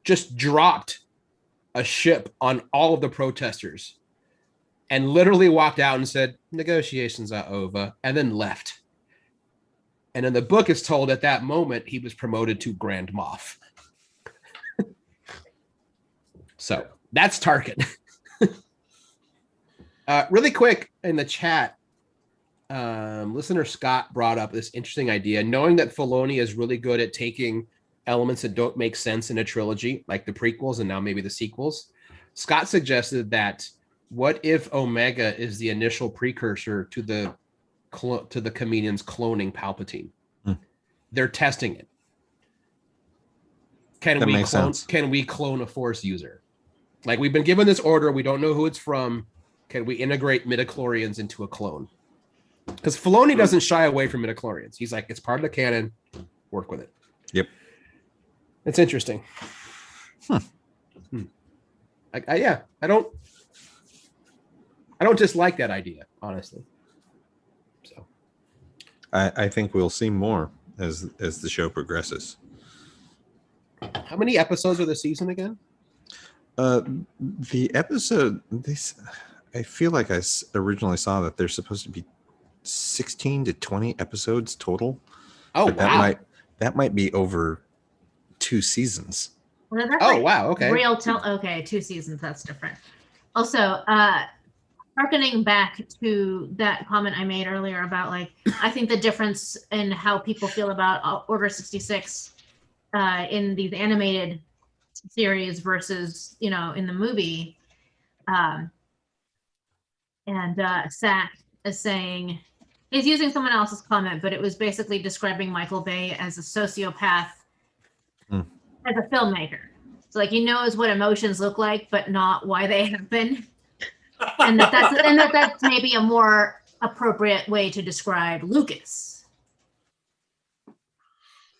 Just dropped a ship on all of the protesters and literally walked out and said, negotiations are over, and then left. And in the book, it's told at that moment, he was promoted to Grand Moff. So that's Tarkin. Really quick in the chat, listener Scott brought up this interesting idea, knowing that Filoni is really good at taking elements that don't make sense in a trilogy, like the prequels and now maybe the sequels. Scott suggested that what if Omega is the initial precursor to the comedians cloning Palpatine? They're testing it. Can we clone a Force user? Like, we've been given this order, we don't know who it's from. Can we integrate midichlorians into a clone? Because Filoni doesn't shy away from midichlorians. He's like, it's part of the canon. Work with it. Yep. It's interesting. I don't dislike that idea, honestly. So I think we'll see more as the show progresses. How many episodes are the season again? The episode, I feel like originally saw that there's supposed to be 16 to 20 episodes total. Oh, but wow. That might be over 2 seasons. Well, that's wow. Okay. Okay, 2 seasons. That's different. Also, harkening back to that comment I made earlier about like, I think the difference in how people feel about Order 66 in these animated series versus, in the movie. Sack is saying, he's using someone else's comment, but it was basically describing Michael Bay as a sociopath as a filmmaker. So like he knows what emotions look like, but not why they happen. and that's maybe a more appropriate way to describe Lucas.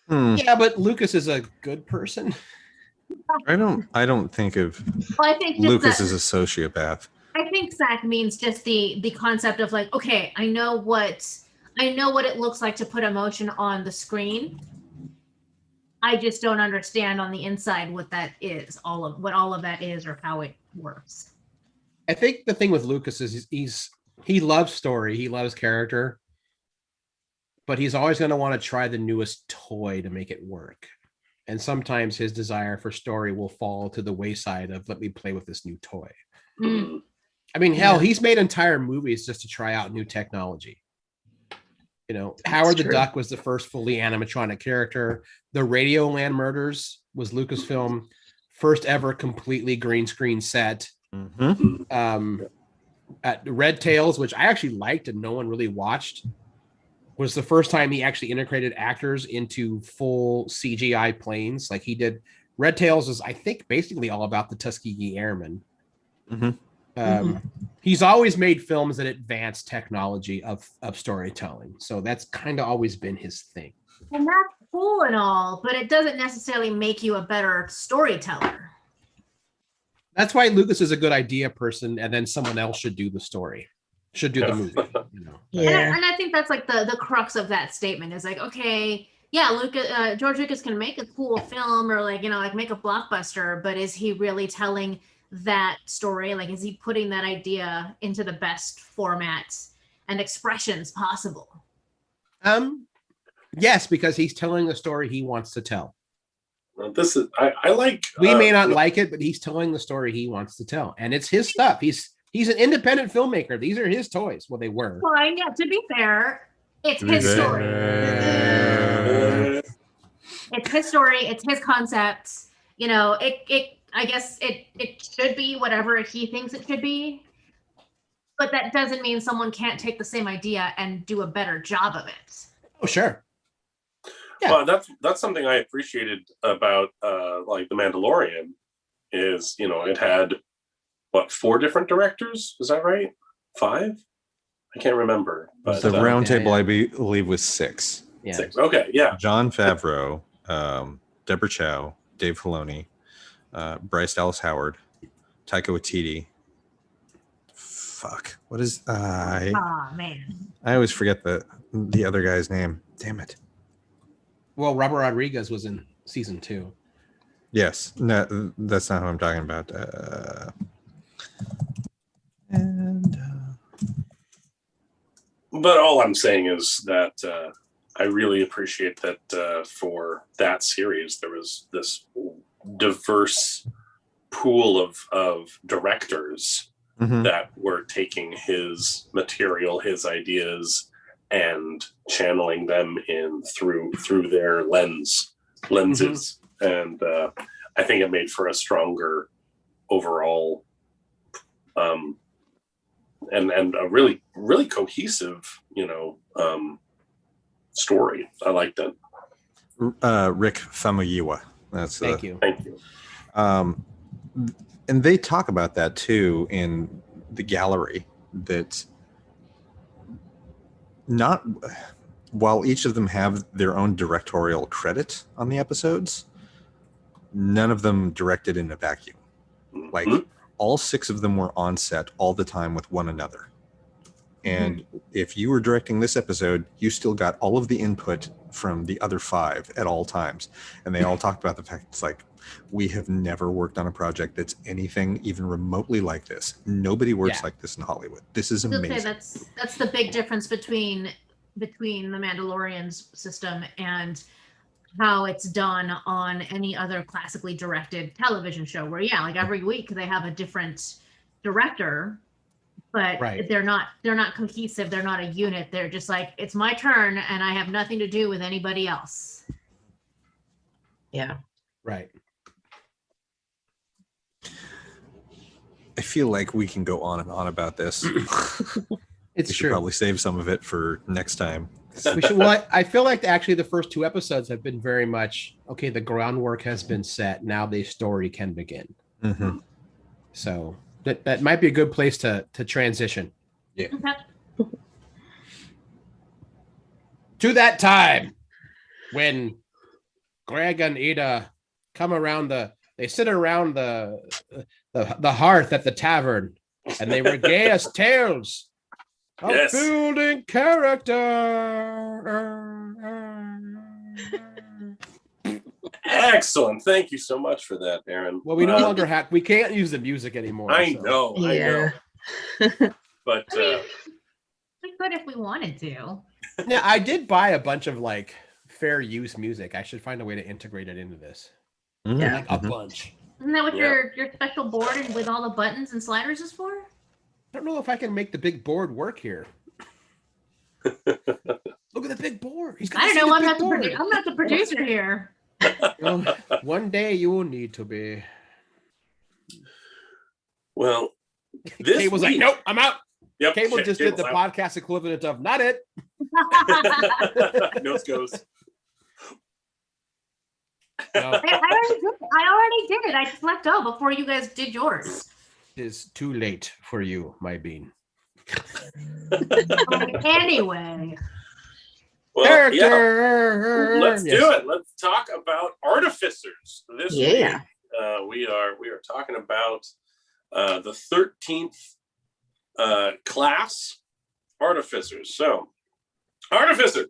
Yeah, but Lucas is a good person. I don't think of I think Lucas as a sociopath. I think Zach means just the concept of like, okay, I know what it looks like to put emotion on the screen. I just don't understand on the inside what that is, all of that is, or how it works. I think the thing with Lucas is he loves story, he loves character, but he's always going to want to try the newest toy to make it work. And sometimes his desire for story will fall to the wayside of let me play with this new toy. Mm. I mean, hell, he's made entire movies just to try out new technology. Howard the Duck was the first fully animatronic character. The Radioland Murders was Lucasfilm first ever completely green screen set. At Red Tails, which I actually liked and no one really watched, was the first time he actually integrated actors into full CGI planes. Like he did. Red Tails is, I think, basically all about the Tuskegee Airmen. He's always made films that advance technology of storytelling. So that's kind of always been his thing. And that's cool and all, but it doesn't necessarily make you a better storyteller. That's why Lucas is a good idea person, and then someone else should do the story, should do the movie. Yeah. And I think that's like the crux of that statement is like, okay, yeah, George Lucas can make a cool film or like make a blockbuster, but is he really telling that story? Like, is he putting that idea into the best formats and expressions possible? Yes, because he's telling the story he wants to tell. Well, this is I like. We may not like it, but he's telling the story he wants to tell, and it's his stuff. He's an independent filmmaker. These are his toys. Well, they were. Well, yeah. To be fair, it's his story. It's his story. It's his concepts. I guess it should be whatever he thinks it should be, but that doesn't mean someone can't take the same idea and do a better job of it. Oh, sure. Yeah. Well, that's something I appreciated about like The Mandalorian is, it had 4 different directors? Is that right? 5? I can't remember. But the roundtable, I believe, was 6. Yeah. 6. Okay, yeah. Jon Favreau, Deborah Chow, Dave Filoni, Bryce Dallas Howard, Taika Waititi. Fuck. What is man. I always forget the other guy's name. Damn it. Well, Robert Rodriguez was in season 2. Yes. No, that's not who I'm talking about. But all I'm saying is that I really appreciate that for that series there was this diverse pool of directors that were taking his material, his ideas, and channeling them in through their lenses. And I think it made for a stronger overall and a really, really cohesive, story. I like that. Rick Famuyiwa. Thank you. And they talk about that too in the gallery, that not while each of them have their own directorial credit on the episodes, none of them directed in a vacuum. Like all 6 of them were on set all the time with one another. And if you were directing this episode, you still got all of the input from the other 5 at all times. And they all talked about the fact it's like, we have never worked on a project that's anything even remotely like this. Nobody works like this in Hollywood. This is amazing. That's the big difference between the Mandalorian's system and how it's done on any other classically directed television show, where like every week they have a different director, but they're not cohesive. They're not a unit. They're just like, it's my turn and I have nothing to do with anybody else. Yeah. Right. I feel like we can go on and on about this. It's we should true. Probably save some of it for next time. We should. Well, I feel like actually the first 2 episodes have been very much okay. The groundwork has been set. Now the story can begin. Mm-hmm. So that might be a good place to transition. Yeah. Okay. To that time when Greg and Ida come around they sit around the hearth at the tavern, and they regale us tales of building character. Excellent. Thank you so much for that, Aaron. Well, we no longer we can't use the music anymore. I know. But we could if we wanted to. Yeah, I did buy a bunch of like fair use music. I should find a way to integrate it into this. Yeah. Like a bunch. Isn't that what your special board and with all the buttons and sliders is for? I don't know if I can make the big board work here. Look at the big board. I don't know. I'm not the producer here. Well, one day you will need to be. Well, Kate was like, "Nope, I'm out." Yep, Cable just did the podcast equivalent of "Not it." Nose goes. No. I already did it. I just let go before you guys did yours. It is too late for you, my bean. Anyway. Well, let's do it. Let's talk about artificers this week. We are talking about the 13th class, artificers. So, artificer.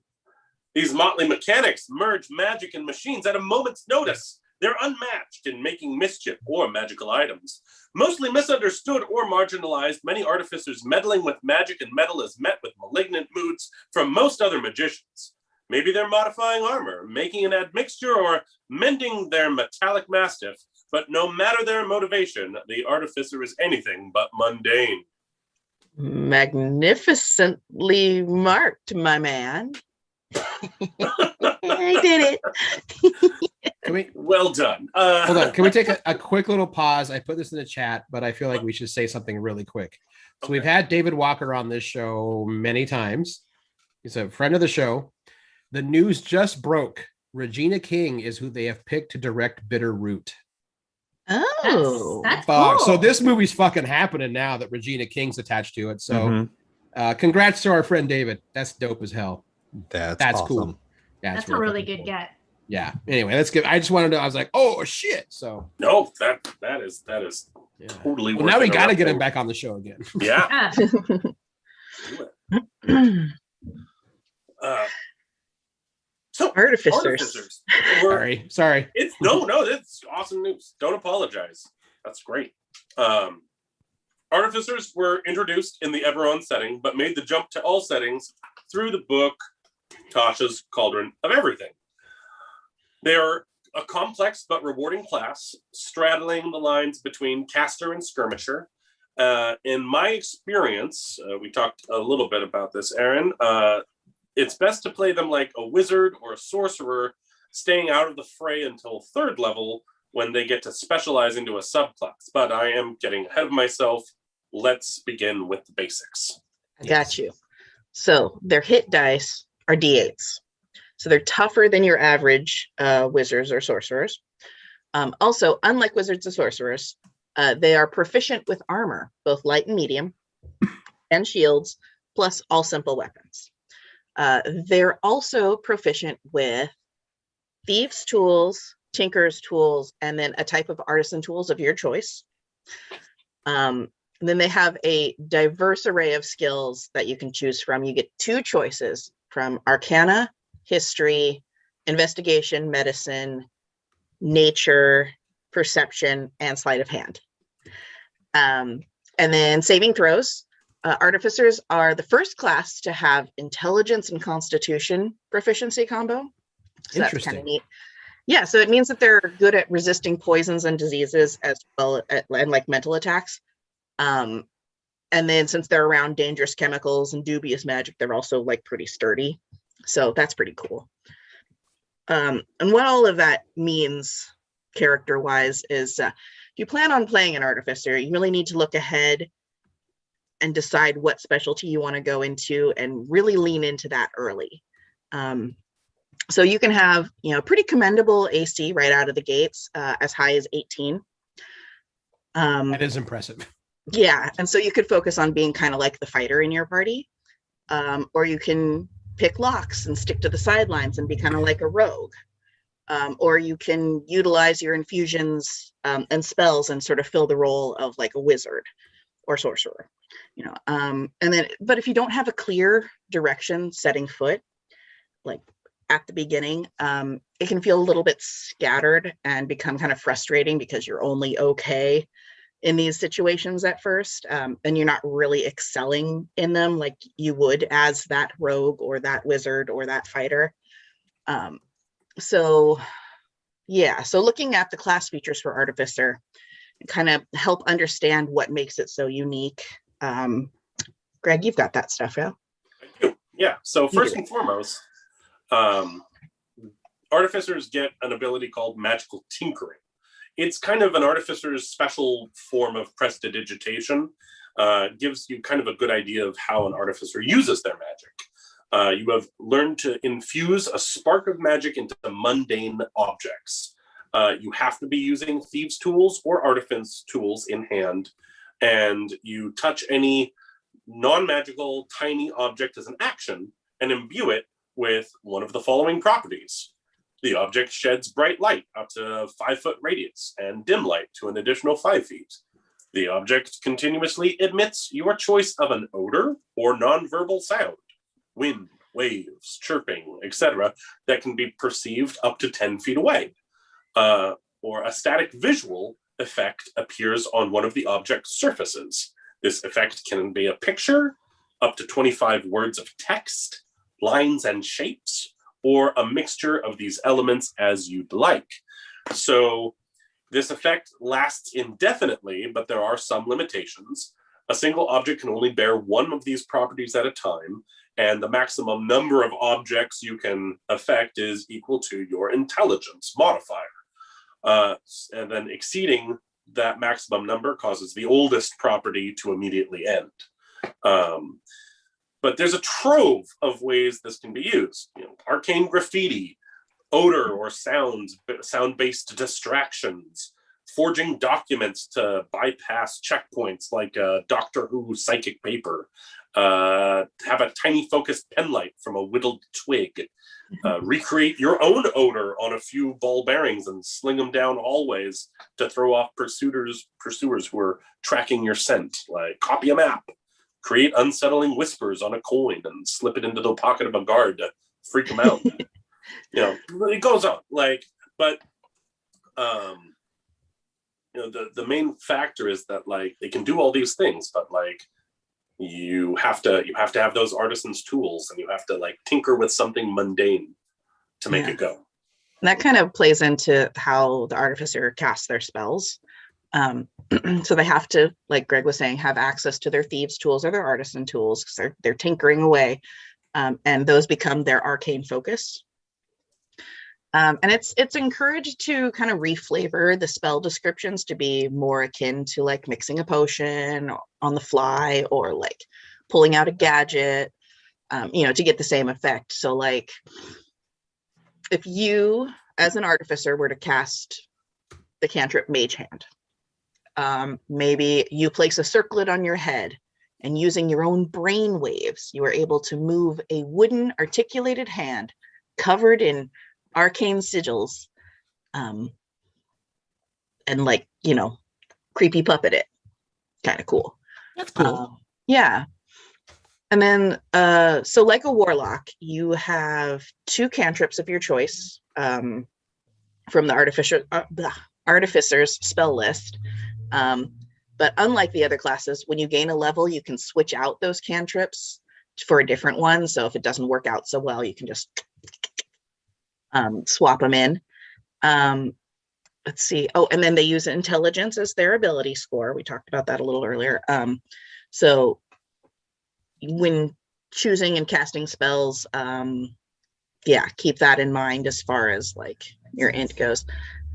These motley mechanics merge magic and machines at a moment's notice. They're unmatched in making mischief or magical items. Mostly misunderstood or marginalized, many artificers meddling with magic and metal is met with malignant moods from most other magicians. Maybe they're modifying armor, making an admixture, or mending their metallic mastiff. But no matter their motivation, the artificer is anything but mundane. Magnificently marked, my man. I did it. Well done. Hold on. Can we take a quick little pause? I put this in the chat, but I feel like we should say something really quick. So we've had David Walker on this show many times. He's a friend of the show. The news just broke. Regina King is who they have picked to direct Bitter Root. Oh, that's cool. So this movie's fucking happening now that Regina King's attached to it. So congrats to our friend David. That's dope as hell. That's awesome. Cool. That's a really good get. Yeah. Anyway, let's give. I just wanted to. I was like, oh shit. So no, that is totally. Well, now we got to get him back on the show again. Yeah. So artificers. Sorry. It's no. That's awesome news. Don't apologize. That's great. Artificers were introduced in the Eberron setting, but made the jump to all settings through the book Tasha's Cauldron of Everything. They are a complex but rewarding class, straddling the lines between caster and skirmisher. In my experience, we talked a little bit about this, Aaron. It's best to play them like a wizard or a sorcerer, staying out of the fray until 3rd level when they get to specialize into a subclass. But I am getting ahead of myself. Let's begin with the basics. I got you. So their hit dice are D8s. So they're tougher than your average wizards or sorcerers. Also, unlike wizards and sorcerers, they are proficient with armor, both light and medium, and shields, plus all simple weapons. They're also proficient with thieves' tools, tinker's tools, and then a type of artisan tools of your choice. Then they have a diverse array of skills that you can choose from. You get 2 choices from Arcana history, investigation, medicine, nature, perception, and sleight of hand. And then saving throws. Artificers are the first class to have intelligence and constitution proficiency combo. So that's kind of neat. Yeah, so it means that they're good at resisting poisons and diseases as well and like mental attacks. And then since they're around dangerous chemicals and dubious magic, they're also like pretty sturdy. So that's pretty cool. And what all of that means character-wise is if you plan on playing an artificer, you really need to look ahead and decide what specialty you want to go into and really lean into that early. So you can have, pretty commendable AC right out of the gates, as high as 18. That is impressive. Yeah, and so you could focus on being kind of like the fighter in your party, or you can pick locks and stick to the sidelines and be kind of like a rogue, or you can utilize your infusions and spells and sort of fill the role of like a wizard or sorcerer, but if you don't have a clear direction setting foot, like at the beginning, it can feel a little bit scattered and become kind of frustrating because you're only okay in these situations at first, and you're not really excelling in them like you would as that rogue or that wizard or that fighter. So looking at the class features for Artificer kind of help understand what makes it so unique. Greg, you've got that stuff, yeah? I do. Yeah, so first and foremost, artificers get an ability called magical tinkering. It's kind of an artificer's special form of prestidigitation. Gives you kind of a good idea of how an artificer uses their magic. You have learned to infuse a spark of magic into mundane objects. You have to be using thieves' tools or artifice tools in hand, and you touch any non-magical tiny object as an action and imbue it with one of the following properties. The object sheds bright light up to a 5-foot radius and dim light to an additional 5 feet. The object continuously emits your choice of an odor or nonverbal sound, wind, waves, chirping, etc., that can be perceived up to 10 feet away. Or a static visual effect appears on one of the object's surfaces. This effect can be a picture, up to 25 words of text, lines and shapes, or a mixture of these elements as you'd like. So this effect lasts indefinitely, but there are some limitations. A single object can only bear one of these properties at a time, and the maximum number of objects you can affect is equal to your intelligence modifier. And then exceeding that maximum number causes the oldest property to immediately end. But there's a trove of ways this can be used. Arcane graffiti, odor or sound-based distractions, forging documents to bypass checkpoints like Doctor Who psychic paper, have a tiny focused penlight from a whittled twig, recreate your own odor on a few ball bearings and sling them down hallways to throw off pursuers who are tracking your scent, like copy a map. Create unsettling whispers on a coin and slip it into the pocket of a guard to freak them out. It goes on. The main factor is that they can do all these things, but you have to have those artisans' tools, and you have to tinker with something mundane to make it go. And that kind of plays into how the artificer casts their spells. So they have to, like Greg was saying, have access to their thieves' tools or their artisan tools because they're tinkering away, and those become their arcane focus. And it's encouraged to kind of reflavor the spell descriptions to be more akin to mixing a potion on the fly or pulling out a gadget, to get the same effect. So if you, as an artificer, were to cast the cantrip Mage Hand, maybe you place a circlet on your head, and using your own brain waves, you are able to move a wooden articulated hand covered in arcane sigils, and creepy puppet it. Kind of cool. That's cool. Yeah. And then, so like a warlock, you have 2 cantrips of your choice from the artificer's spell list. But unlike the other classes, when you gain a level, you can switch out those cantrips for a different one. So if it doesn't work out so well, you can just swap them in. Let's see. Oh, and then they use intelligence as their ability score. We talked about that a little earlier. So when choosing and casting spells, yeah, keep that in mind as far as like your int goes.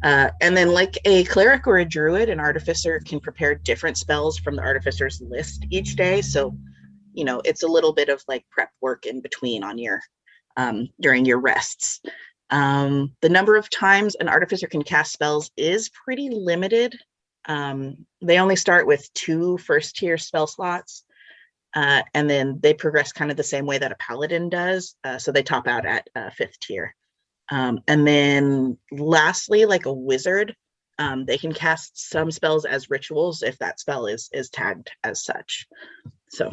And then like a cleric or a druid, an artificer can prepare different spells from the artificer's list each day. So, you know, it's a little bit of like prep work in between on your during your rests. The number of times an artificer can cast spells is pretty limited. They only start with 2 first-tier spell slots, and then they progress kind of the same way that a paladin does. So they top out at 5th tier. And then lastly, like a wizard, they can cast some spells as rituals if that spell is tagged as such. So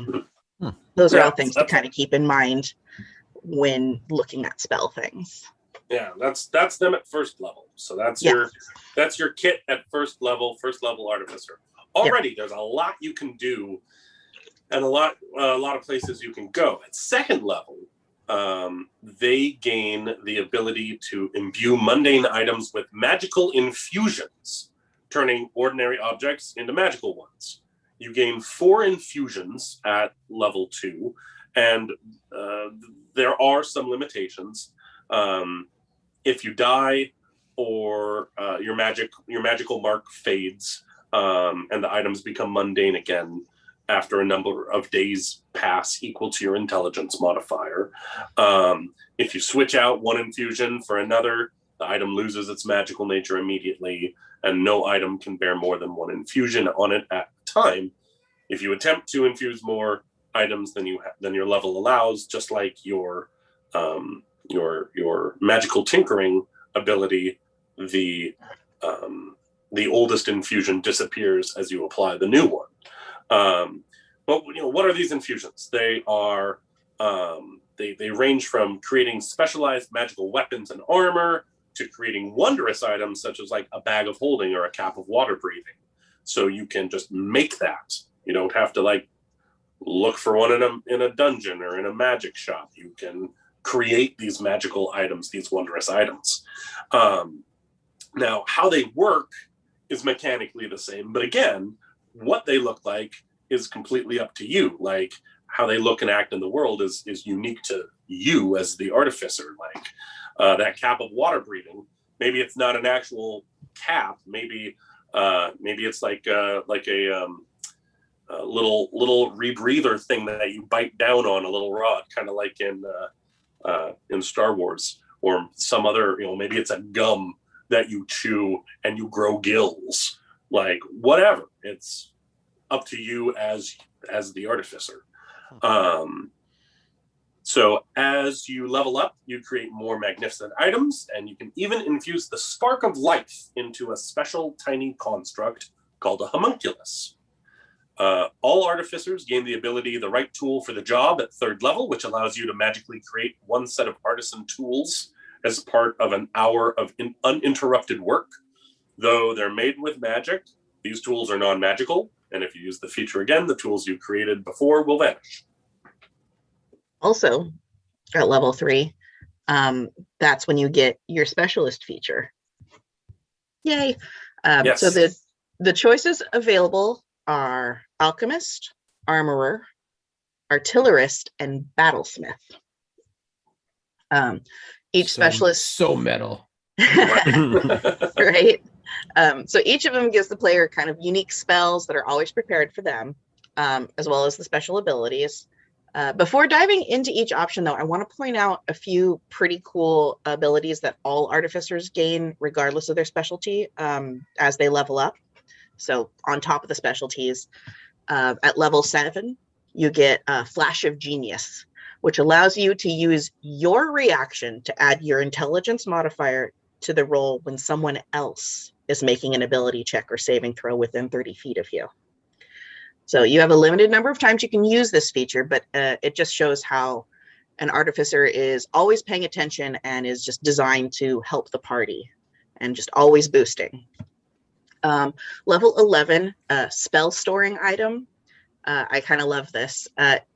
those are all things to kind of keep in mind when looking at spell things. Yeah, that's them at first level. So that's your kit at first level artificer. Already there's a lot you can do and a lot of places you can go. At second level, they gain the ability to imbue mundane items with magical infusions, turning ordinary objects into magical ones. You gain 4 infusions at level 2, and there are some limitations. If you die or your magical mark fades and the items become mundane again after a number of days pass equal to your intelligence modifier. If you switch out one infusion for another, the item loses its magical nature immediately, and no item can bear more than 1 infusion on it at a time. If you attempt to infuse more items than your level allows, just like your magical tinkering ability, the oldest infusion disappears as you apply the new one. But what are these infusions? They are they range from creating specialized magical weapons and armor to creating wondrous items such as like a bag of holding or a cap of water breathing. So you can just make that. You don't have to like look for one in a dungeon or in a magic shop. You can create these magical items, these wondrous items. Now, how they work is mechanically the same, but again, what they look like is completely up to you. Like how they look and act in the world is unique to you as the artificer. Like that cap of water breathing, maybe it's not an actual cap. Maybe it's like a little rebreather thing that you bite down on, a little rod, kind of like in Star Wars, or some other, maybe it's a gum that you chew and you grow gills. Like whatever, it's up to you as the artificer. So as you level up, you create more magnificent items, and you can even infuse the spark of life into a special tiny construct called a homunculus. All artificers gain the ability, the right tool for the job at 3rd level, which allows you to magically create 1 set of artisan tools as part of an hour of uninterrupted work. Though they're made with magic, these tools are non-magical, and if you use the feature again, the tools you created before will vanish. Also, at level 3, that's when you get your specialist feature. Yay! Yes. So the choices available are alchemist, armorer, artillerist, and battlesmith. Each specialist so metal. Right. So each of them gives the player kind of unique spells that are always prepared for them, as well as the special abilities. Before diving into each option, though, I want to point out a few pretty cool abilities that all artificers gain, regardless of their specialty, as they level up. So on top of the specialties, at level 7, you get a Flash of Genius, which allows you to use your reaction to add your intelligence modifier to the roll when someone else is making an ability check or saving throw within 30 feet of you. So you have a limited number of times you can use this feature, but it just shows how an artificer is always paying attention and is just designed to help the party and just always boosting. Level 11, spell storing item. I kind of love this.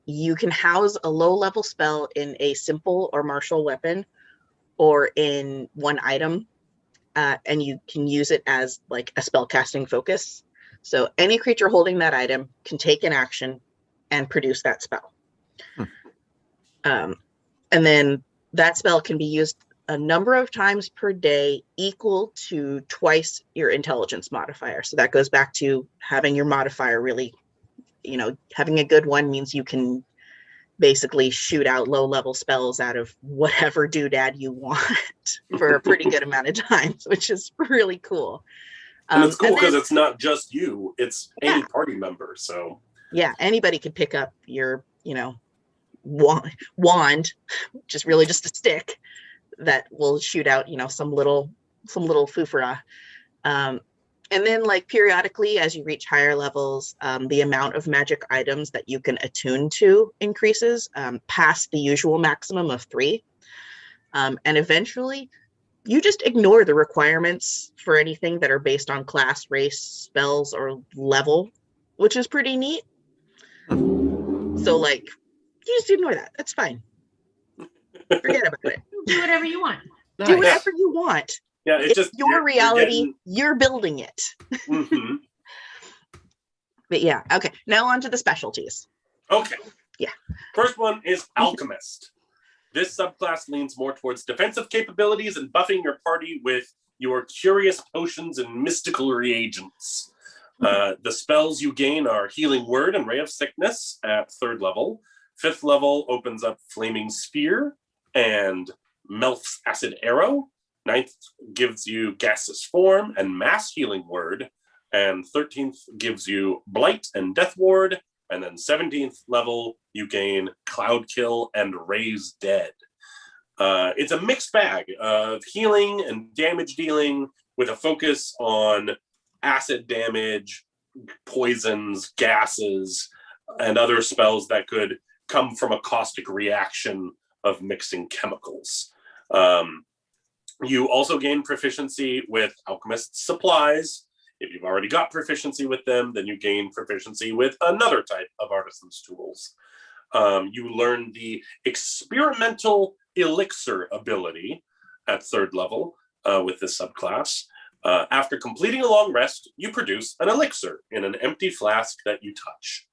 You can house a low level spell in a simple or martial weapon or in one item, and you can use it as like a spell casting focus. So any creature holding that item can take an action and produce that spell. And then that spell can be used a number of times per day equal to twice your intelligence modifier. So that goes back to having your modifier really, having a good one means you can basically shoot out low level spells out of whatever doodad you want for a pretty good amount of times, which is really cool. And it's cool because it's not just you, it's any party member. So yeah, anybody could pick up your, wand, which is really just a stick that will shoot out, some little foofara. And then like periodically as you reach higher levels, the amount of magic items that you can attune to increases past the usual maximum of 3. And eventually you just ignore the requirements for anything that are based on class, race, spells, or level, which is pretty neat. So like, you just ignore that. That's fine. Forget about it. Do whatever you want. Nice. Do whatever you want. Yeah, it's just your reality. You're building it. Mm-hmm. But yeah, okay. Now on to the specialties. Okay. Yeah. First one is Alchemist. This subclass leans more towards defensive capabilities and buffing your party with your curious potions and mystical reagents. The spells you gain are Healing Word and Ray of Sickness at 3rd level. 5th level opens up Flaming Spear and Melf's Acid Arrow. 9th gives you Gaseous Form and Mass Healing Word. And 13th gives you Blight and Death Ward. And then 17th level, you gain Cloud Kill and Raise Dead. It's a mixed bag of healing and damage dealing with a focus on acid damage, poisons, gases, and other spells that could come from a caustic reaction of mixing chemicals. You also gain proficiency with Alchemist's supplies. If you've already got proficiency with them, then you gain proficiency with another type of artisan's tools. You learn the experimental elixir ability at 3rd level with this subclass. After completing a long rest, you produce an elixir in an empty flask that you touch.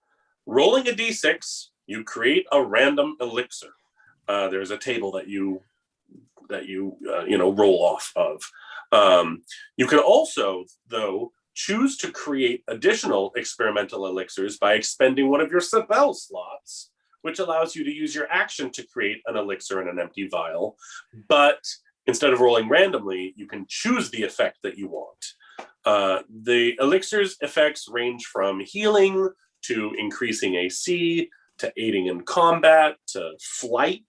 Rolling a d6, you create a random elixir. There's a table that you roll off of. You can also, though, choose to create additional experimental elixirs by expending one of your spell slots, which allows you to use your action to create an elixir in an empty vial. But instead of rolling randomly, you can choose the effect that you want. The elixir's effects range from healing to increasing AC, to aiding in combat, to flight,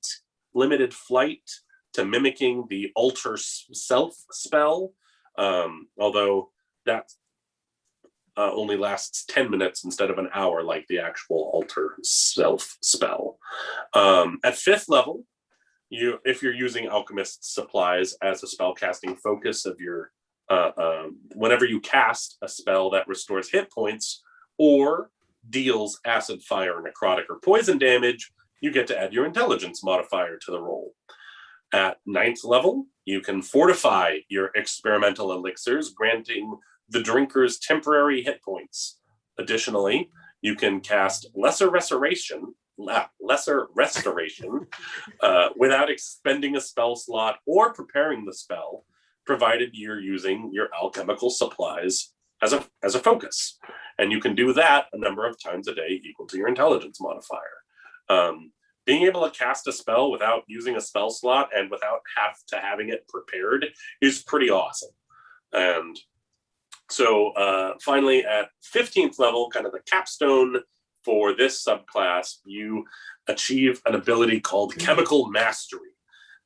limited flight, to mimicking the alter self spell, although that only lasts 10 minutes instead of an hour like the actual alter self spell. At 5th level, if you're using Alchemist's supplies as a spell casting focus of your, whenever you cast a spell that restores hit points or deals acid, fire, necrotic, or poison damage, you get to add your intelligence modifier to the roll. At 9th level, you can fortify your experimental elixirs, granting the drinkers temporary hit points. Additionally, you can cast Lesser Restoration without expending a spell slot or preparing the spell, provided you're using your alchemical supplies as a focus. And you can do that a number of times a day equal to your intelligence modifier. Being able to cast a spell without using a spell slot and without having it prepared is pretty awesome. And so finally at 15th level, kind of the capstone for this subclass, you achieve an ability called Chemical Mastery.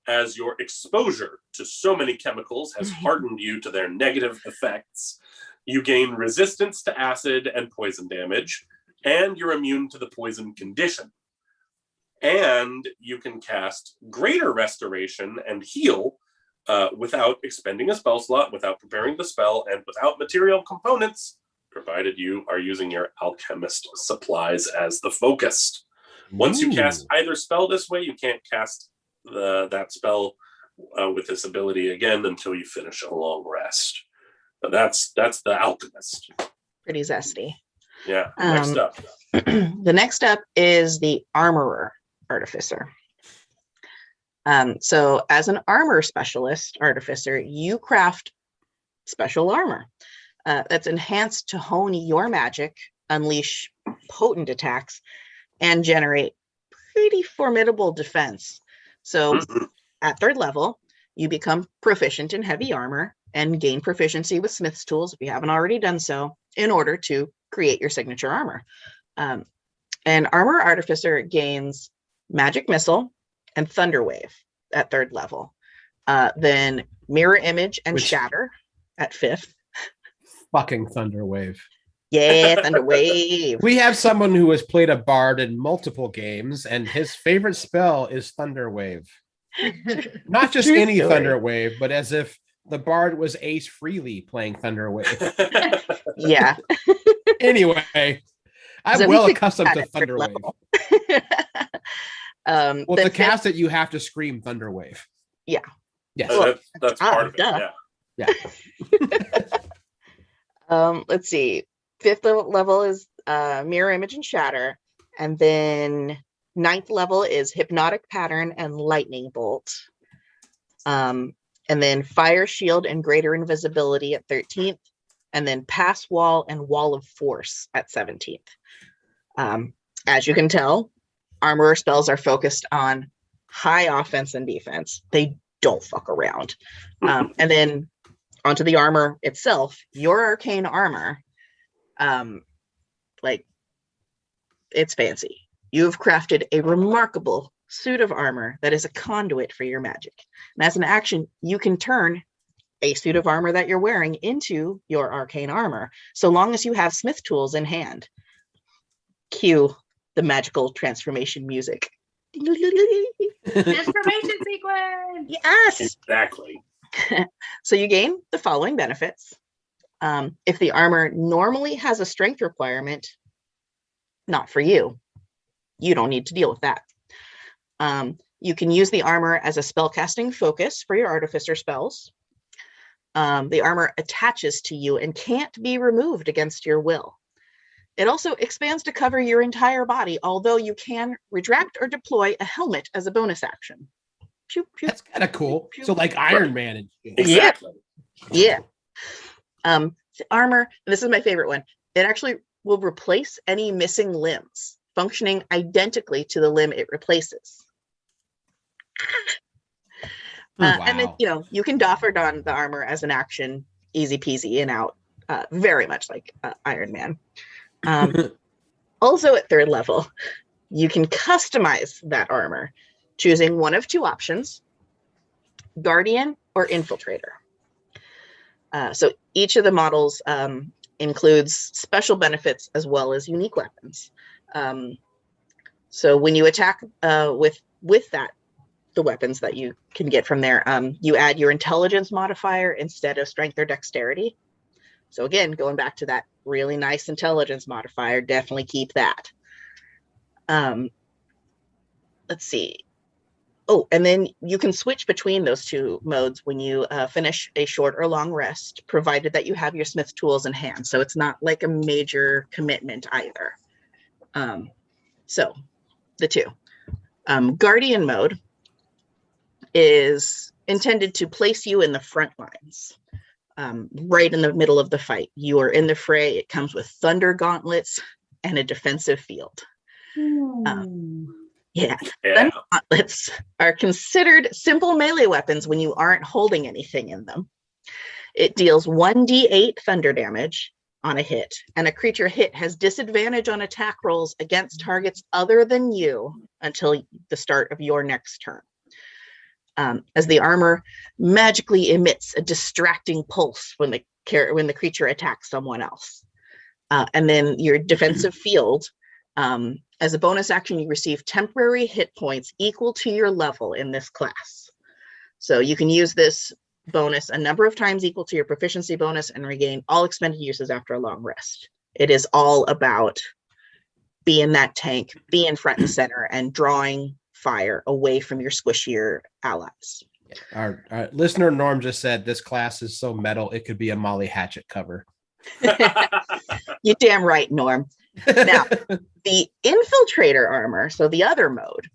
As your exposure to so many chemicals has hardened you to their negative effects, you gain resistance to acid and poison damage, and you're immune to the poison condition. And you can cast Greater Restoration and heal without expending a spell slot, without preparing the spell, and without material components, provided you are using your alchemist supplies as the focus. Once you cast either spell this way, you can't cast that spell with this ability again until you finish a long rest. But that's the alchemist. Pretty zesty. Yeah. Next up. The next up is the armorer artificer. So as an armor specialist artificer, you craft special armor that's enhanced to hone your magic, unleash potent attacks, and generate pretty formidable defense. So at 3rd level, you become proficient in heavy armor and gain proficiency with smith's tools if you haven't already done so, in order to create your signature armor. An armor artificer gains magic missile and thunder wave at 3rd level. Then mirror image and shatter at 5th. Fucking thunder wave. Yeah, thunder wave. We have someone who has played a bard in multiple games, and his favorite spell is thunder wave. Not just True any story. thunder wave, but as if the bard was Ace Frehley playing thunder wave. Yeah. Anyway, I'm So well we could accustomed cut to at thunder third wave. level. Well, to cast it, you have to scream thunder wave. Yeah. Yes. Well, that's part of it. duh. Yeah. Let's see. 5th level is mirror image and shatter, and then 9th level is hypnotic pattern and lightning bolt. And then fire shield and greater invisibility at 13th, and then pass wall and wall of force at 17th. As you can tell, armorer spells are focused on high offense and defense. They don't fuck around. And then onto the armor itself, your arcane armor, like, it's fancy. You've crafted a remarkable suit of armor that is a conduit for your magic. And as an action, you can turn a suit of armor that you're wearing into your arcane armor, so long as you have smith tools in hand. Cue the magical transformation music. Transformation sequence. Yes. Exactly. So you gain the following benefits. If the armor normally has a strength requirement, not for you. You don't need to deal with that. You can use the armor as a spellcasting focus for your artificer spells. The armor attaches to you and can't be removed against your will. It also expands to cover your entire body, although you can retract or deploy a helmet as a bonus action. Pew, pew, That's kind of cool. pew. So like Iron Man and shit. Exactly. Yeah. The armor, and this is my favorite one, it actually will replace any missing limbs, functioning identically to the limb it replaces. Wow. And then, you can doff or don the armor as an action, easy peasy, in out, very much like Iron Man. Also at 3rd level, you can customize that armor, choosing one of 2 options, Guardian or Infiltrator. So each of the models includes special benefits as well as unique weapons. So when you attack with that, the weapons that you can get from there, you add your intelligence modifier instead of strength or dexterity. So again, going back to that really nice intelligence modifier, definitely keep that. Let's see. Oh, and then you can switch between those 2 modes when you finish a short or long rest, provided that you have your smith tools in hand. So it's not like a major commitment either. So the 2. Guardian mode is intended to place you in the front lines, right in the middle of the fight. You are in the fray. It comes with thunder gauntlets and a defensive field. Yeah. Thunder gauntlets are considered simple melee weapons when you aren't holding anything in them. It deals 1d8 thunder damage on a hit, and a creature hit has disadvantage on attack rolls against targets other than you until the start of your next turn. As the armor magically emits a distracting pulse when the creature attacks someone else. And then your defensive field, as a bonus action, you receive temporary hit points equal to your level in this class. So you can use this bonus a number of times equal to your proficiency bonus and regain all expended uses after a long rest. It is all about being that tank, being front and center, and drawing fire away from your squishier allies. Our listener Norm just said this class is so metal it could be a Molly Hatchet cover. You're damn right, Norm. Now, the infiltrator armor, so the other mode,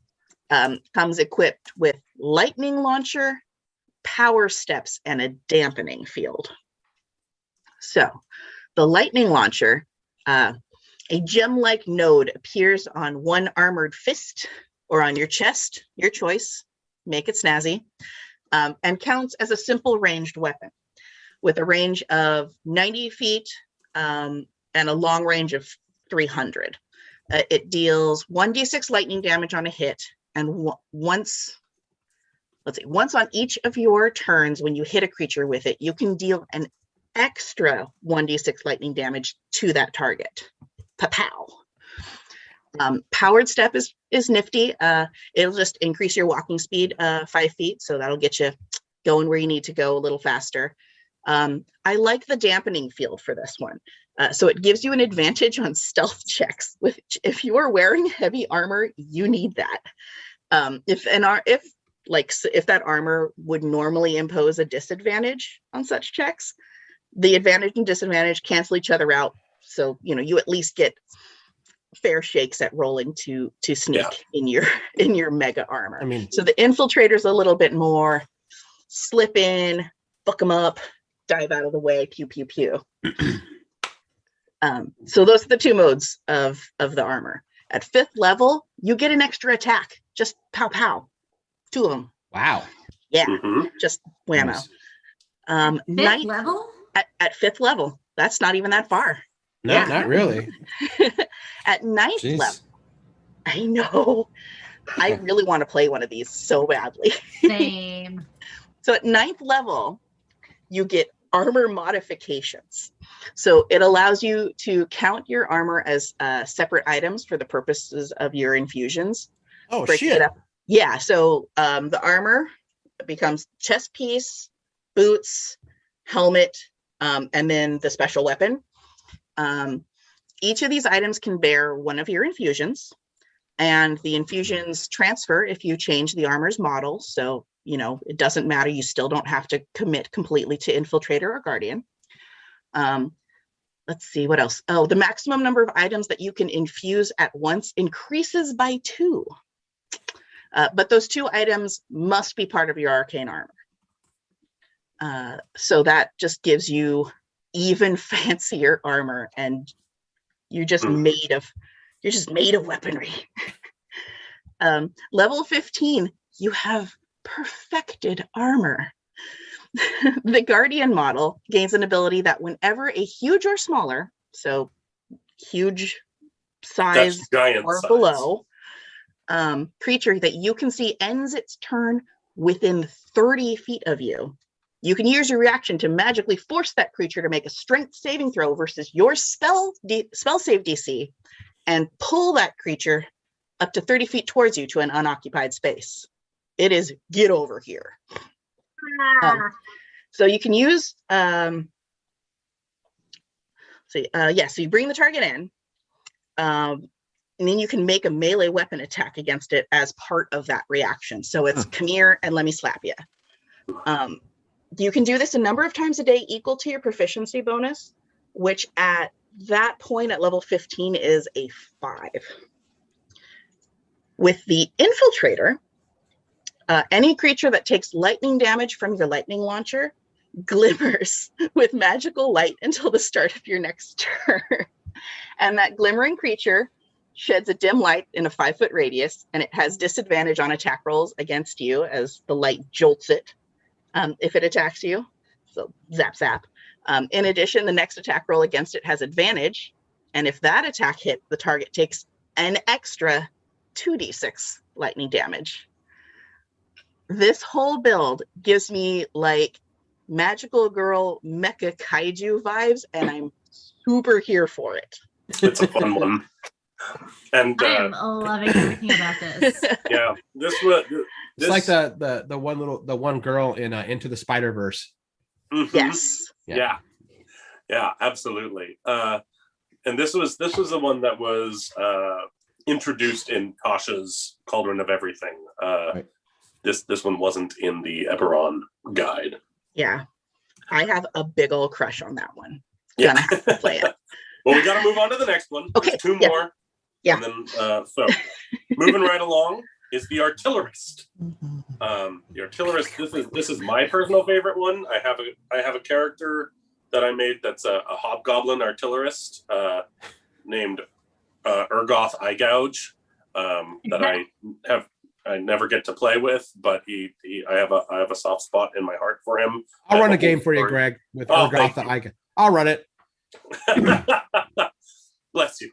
comes equipped with lightning launcher, power steps, and a dampening field. So the lightning launcher, a gem-like node appears on one armored fist or on your chest, your choice, make it snazzy, and counts as a simple ranged weapon with a range of 90 feet and a long range of 300. It deals 1d6 lightning damage on a hit, and once on each of your turns when you hit a creature with it, you can deal an extra 1d6 lightning damage to that target. Pa-pow. Powered step is nifty. It'll just increase your walking speed 5 feet, so that'll get you going where you need to go a little faster. I like the dampening field for this one. So it gives you an advantage on stealth checks, which if you are wearing heavy armor, you need that. If that armor would normally impose a disadvantage on such checks, the advantage and disadvantage cancel each other out. So, you at least get fair shakes at rolling to sneak in your mega armor. I mean, so the infiltrator's a little bit more slip in, fuck them up, dive out of the way, pew pew pew. So those are the two modes of the armor. At 5th level, you get an extra attack. Just pow pow. 2 of them. wow. Yeah, just whammo. Nice. Fifth level? At 5th level. That's not even that far. No, Yeah. not really. At 9th level. I know. I really want to play one of these so badly. Same. So at 9th level, you get armor modifications. So it allows you to count your armor as separate items for the purposes of your infusions. Oh, Break shit. it up. Yeah, so the armor becomes chest piece, boots, helmet, and then the special weapon. Each of these items can bear one of your infusions, and the infusions transfer if you change the armor's model. So, it doesn't matter. You still don't have to commit completely to Infiltrator or Guardian. Let's see, what else? Oh, the maximum number of items that you can infuse at once increases by 2. But those 2 items must be part of your arcane armor. So that just gives you even fancier armor, and you're just made of weaponry. Level 15, you have perfected armor. The Guardian model gains an ability that whenever a huge or smaller, so huge size or below, creature that you can see ends its turn within 30 feet of you, you can use your reaction to magically force that creature to make a strength saving throw versus your spell save DC and pull that creature up to 30 feet towards you to an unoccupied space. It is get over here. So you can use, so you bring the target in, and then you can make a melee weapon attack against it as part of that reaction. So it's come here and let me slap you. You can do this a number of times a day equal to your proficiency bonus, which at that point at level 15 is a 5. With the Infiltrator, any creature that takes lightning damage from your lightning launcher glimmers with magical light until the start of your next turn. And that glimmering creature sheds a dim light in a 5-foot radius, and it has disadvantage on attack rolls against you as the light jolts it if it attacks you. So zap, zap. In addition, the next attack roll against it has advantage. And if that attack hit, the target takes an extra 2d6 lightning damage. This whole build gives me like magical girl mecha kaiju vibes, and I'm super here for it. It's a fun one. And I am loving everything about this. yeah, It's like the one girl in Into the Spider-Verse. Mm-hmm. Yes. Yeah, absolutely. And this was the one that was introduced in Kasha's Cauldron of Everything. Right. This one wasn't in the Eberron guide. Yeah. I have a big old crush on that one. Yeah. Gonna have to play it. Well, we got to move on to the next one. Okay. There's two Yeah. more. Yeah. And then, so moving right along is the Artillerist. The Artillerist. This is my personal favorite one. I have a character that I made that's a hobgoblin artillerist named Urgoth Eyegouge that I never get to play with, but I have a soft spot in my heart for him. I'll run a game for you, Greg, with Urgoth the Eyegouge. I'll run it. Bless you.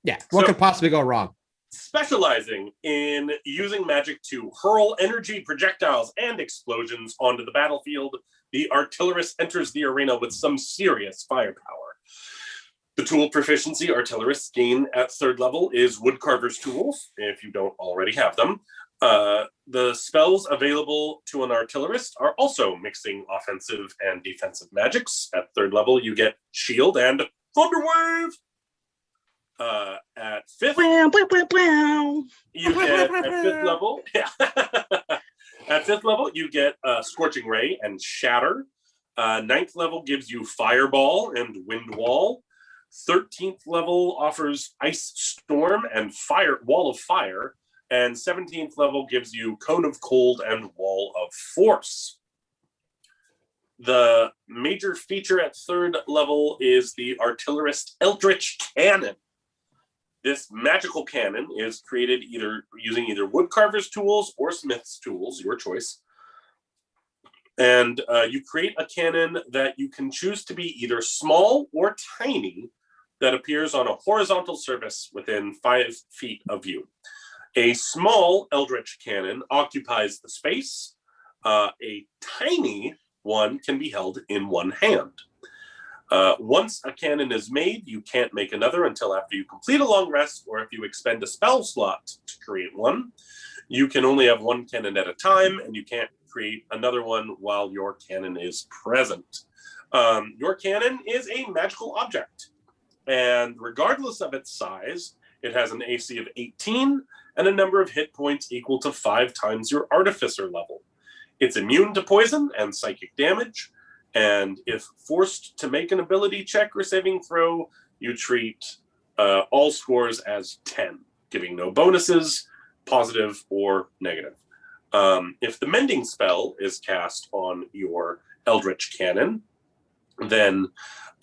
Yeah. What could possibly go wrong? Specializing in using magic to hurl energy projectiles and explosions onto the battlefield, the Artillerist enters the arena with some serious firepower. The tool proficiency Artillerists gain at 3rd level is Woodcarver's Tools, if you don't already have them. The spells available to an Artillerist are also mixing offensive and defensive magics. At 3rd level, you get Shield and Thunderwave. At 5th, you get at 5th level. Yeah. At 5th level, you get Scorching Ray and Shatter. 9th level gives you Fireball and Wind Wall. 13th level offers Ice Storm and Wall of Fire. And 17th level gives you Cone of Cold and Wall of Force. The major feature at 3rd level is the Artillerist Eldritch Cannon. This magical cannon is created using either Woodcarver's Tools or Smith's Tools, your choice. And you create a cannon that you can choose to be either small or tiny that appears on a horizontal surface within 5 feet of you. A small Eldritch cannon occupies the space. A tiny one can be held in one hand. Once a cannon is made, you can't make another until after you complete a long rest, or if you expend a spell slot to create one. You can only have one cannon at a time, and you can't create another one while your cannon is present. Your cannon is a magical object, and regardless of its size, it has an AC of 18 and a number of hit points equal to 5 times your Artificer level. It's immune to poison and psychic damage, and if forced to make an ability check or saving throw, you treat all scores as 10, giving no bonuses, positive or negative. If the Mending spell is cast on your Eldritch Cannon, then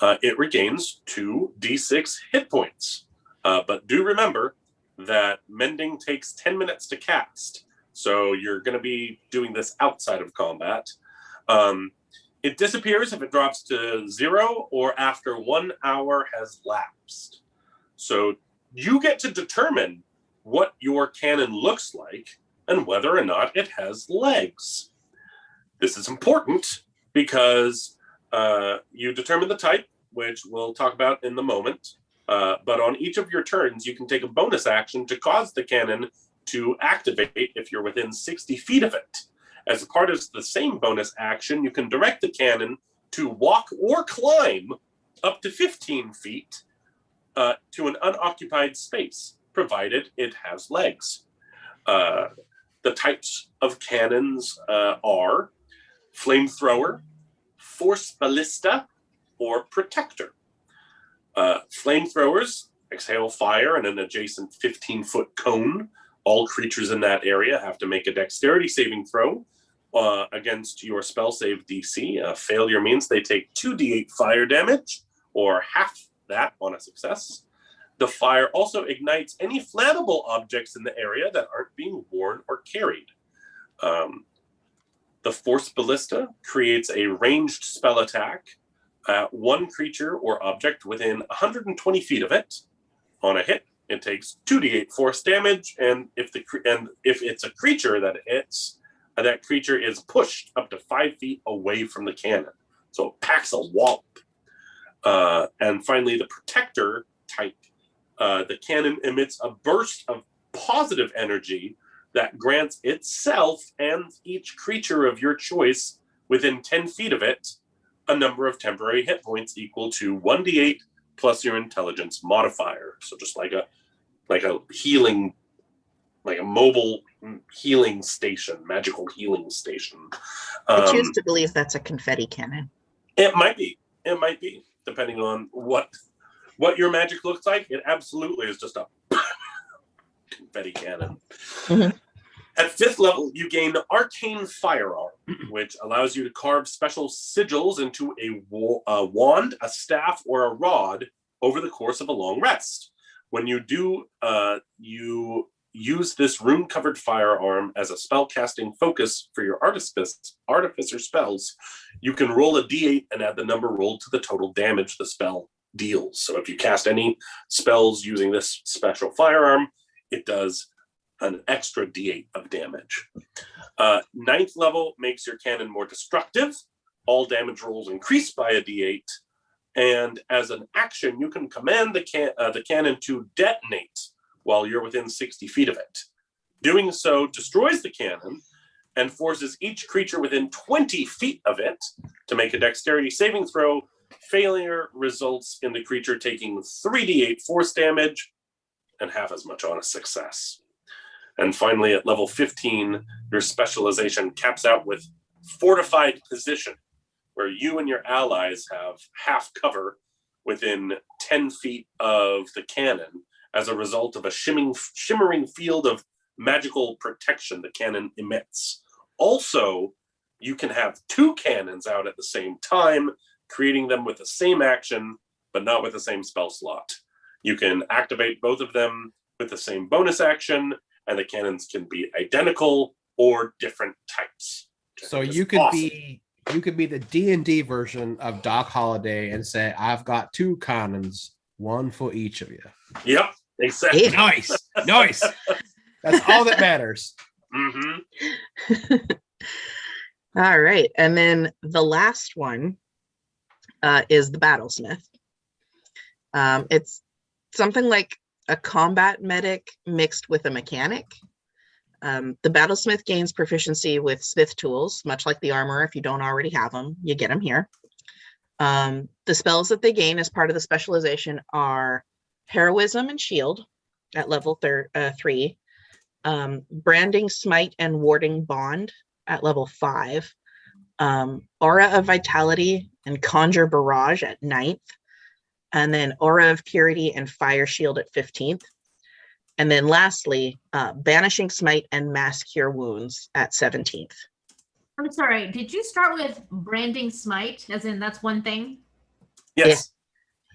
it regains 2d6 hit points. But do remember that Mending takes 10 minutes to cast, so you're going to be doing this outside of combat. It disappears if it drops to 0 or after 1 hour has lapsed. So you get to determine what your cannon looks like and whether or not it has legs. This is important because you determine the type, which we'll talk about in the moment. But on each of your turns, you can take a bonus action to cause the cannon to activate if you're within 60 feet of it. As part of the same bonus action, you can direct the cannon to walk or climb up to 15 feet to an unoccupied space, provided it has legs. The types of cannons are Flamethrower, Force Ballista, or Protector. Flamethrowers exhale fire in an adjacent 15-foot cone. All creatures in that area have to make a dexterity saving throw against your spell save DC. Failure means they take 2d8 fire damage, or half that on a success. The fire also ignites any flammable objects in the area that aren't being worn or carried. The Force Ballista creates a ranged spell attack at one creature or object within 120 feet of it. On a hit, it takes 2d8 force damage, and if it's a creature that hits, that creature is pushed up to 5 feet away from the cannon. So it packs a wallop. And finally, the protector type. The cannon emits a burst of positive energy that grants itself and each creature of your choice within 10 feet of it a number of temporary hit points equal to 1d8 plus your intelligence modifier. So just like a healing, like a mobile healing station, magical healing station. I choose to believe that's a confetti cannon. It might be, depending on what your magic looks like. It absolutely is just a confetti cannon. Mm-hmm. At 5th level, you gain Arcane Firearm, which allows you to carve special sigils into a wand, a staff, or a rod over the course of a long rest. When you do, you use this rune-covered firearm as a spell-casting focus for your artificer spells. You can roll a d8 and add the number rolled to the total damage the spell deals. So if you cast any spells using this special firearm, it does an extra d8 of damage. 9th level makes your cannon more destructive. All damage rolls increase by a d8. And as an action, you can command the cannon to detonate while you're within 60 feet of it. Doing so destroys the cannon and forces each creature within 20 feet of it to make a dexterity saving throw. Failure results in the creature taking 3d8 force damage and half as much on a success. And finally, at level 15, your specialization caps out with Fortified Position, where you and your allies have half cover within 10 feet of the cannon as a result of a shimmering field of magical protection the cannon emits. Also, you can have 2 cannons out at the same time, creating them with the same action, but not with the same spell slot. You can activate both of them with the same bonus action, and the cannons can be identical or different types. So you could be the D&D version of Doc Holliday and say, I've got 2 cannons, 1 for each of you. Yep, exactly. Nice. That's all that matters. Mm-hmm. All right. And then the last one is the Battlesmith. It's something like a combat medic mixed with a mechanic. The Battlesmith gains proficiency with smith tools, much like the armor. If you don't already have them, you get them here. The spells that they gain as part of the specialization are Heroism and Shield at level 3, Branding Smite and Warding Bond at level 5, Aura of Vitality and Conjure Barrage at 9th, and then Aura of Purity and Fire Shield at 15th. And then lastly, Banishing Smite and Mass Cure Wounds at 17th. I'm sorry, did you start with Branding Smite, as in that's one thing? Yes.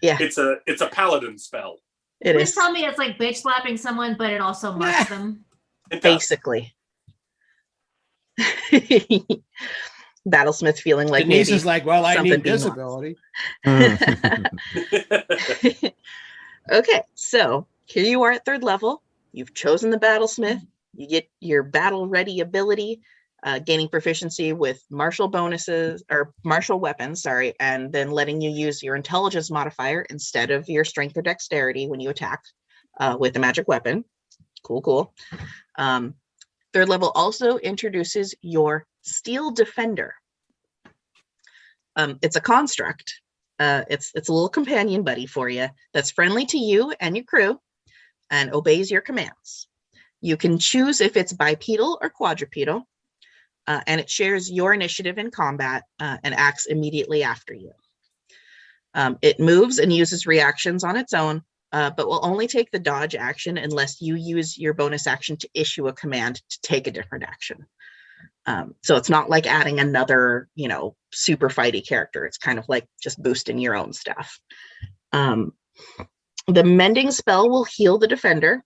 Yeah. It's a paladin spell. It Please is. tell me it's like bitch slapping someone, but it also marks them. It does. Basically. Battlesmith feeling like Denise maybe is like, well, I need being disability. Okay, so here you are at 3rd level. You've chosen the Battlesmith. You get your battle ready ability, gaining proficiency with martial bonuses or martial weapons, and then letting you use your intelligence modifier instead of your strength or dexterity when you attack with a magic weapon. Cool. 3rd level also introduces your Steel Defender. It's a construct. It's a little companion buddy for you that's friendly to you and your crew and obeys your commands. You can choose if it's bipedal or quadrupedal, and it shares your initiative in combat and acts immediately after you. It moves and uses reactions on its own, but will only take the dodge action unless you use your bonus action to issue a command to take a different action. So it's not like adding another, super fighty character. It's kind of like just boosting your own stuff. The mending spell will heal the defender.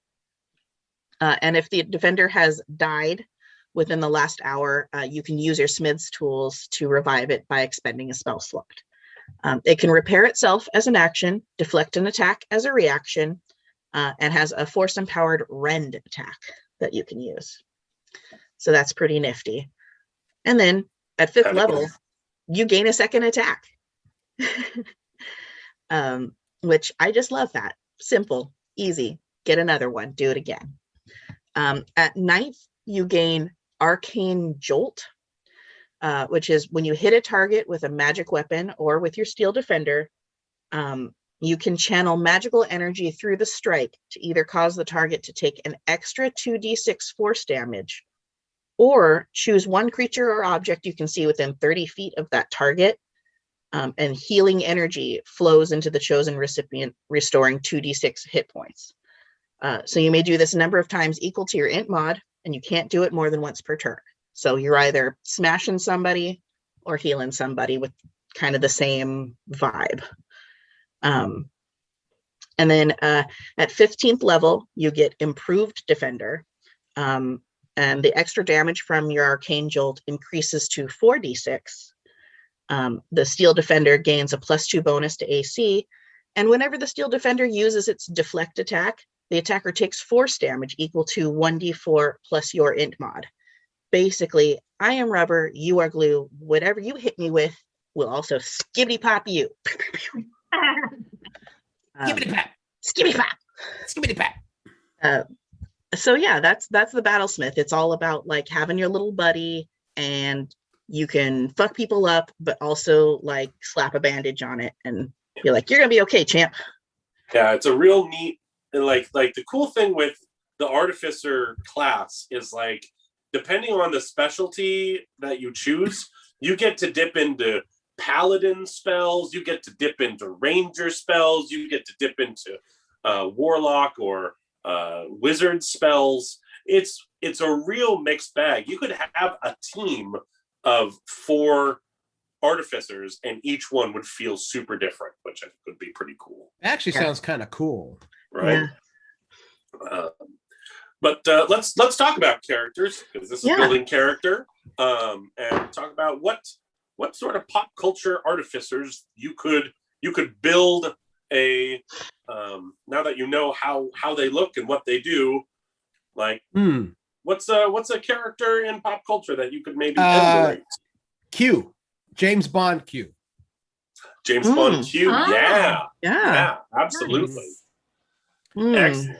And if the defender has died within the last hour, you can use your smith's tools to revive it by expending a spell slot. It can repair itself as an action, deflect an attack as a reaction, and has a force-empowered rend attack that you can use. So that's pretty nifty. And then at 5th level, you gain a second attack. which I just love that. Simple, easy. Get another one. Do it again. At 9th, you gain Arcane Jolt, which is when you hit a target with a magic weapon or with your Steel Defender, you can channel magical energy through the strike to either cause the target to take an extra 2d6 force damage, or choose one creature or object you can see within 30 feet of that target, and healing energy flows into the chosen recipient, restoring 2d6 hit points. So you may do this a number of times equal to your int mod, and you can't do it more than once per turn. So you're either smashing somebody or healing somebody with kind of the same vibe. And then at 15th level, you get Improved Defender. And the extra damage from your Arcane Jolt increases to 4d6. The Steel Defender gains a +2 bonus to AC. And whenever the Steel Defender uses its deflect attack, the attacker takes force damage equal to 1d4 plus your int mod. Basically, I am rubber, you are glue. Whatever you hit me with will also skibbity pop you. Skibbity pap. Skibbity pop. Skibbity pap. So yeah, that's the Battlesmith. It's all about like having your little buddy, and you can fuck people up, but also like slap a bandage on it and be like, you're gonna be okay, champ. Yeah, it's a real neat, and like the cool thing with the Artificer class is like, depending on the specialty that you choose, you get to dip into paladin spells, you get to dip into ranger spells, you get to dip into warlock or wizard spells. It's a real mixed bag. You could have a team of 4 artificers and each one would feel super different, which I think would be pretty cool. It actually sounds kind of cool, right? Yeah. But let's talk about characters, because this is building character, and talk about what sort of pop culture artificers you could build a now that you know how they look and what they do. Like, what's a character in pop culture that you could maybe emulate? Q, James Bond Q. James Bond Q, yeah, absolutely. Excellent.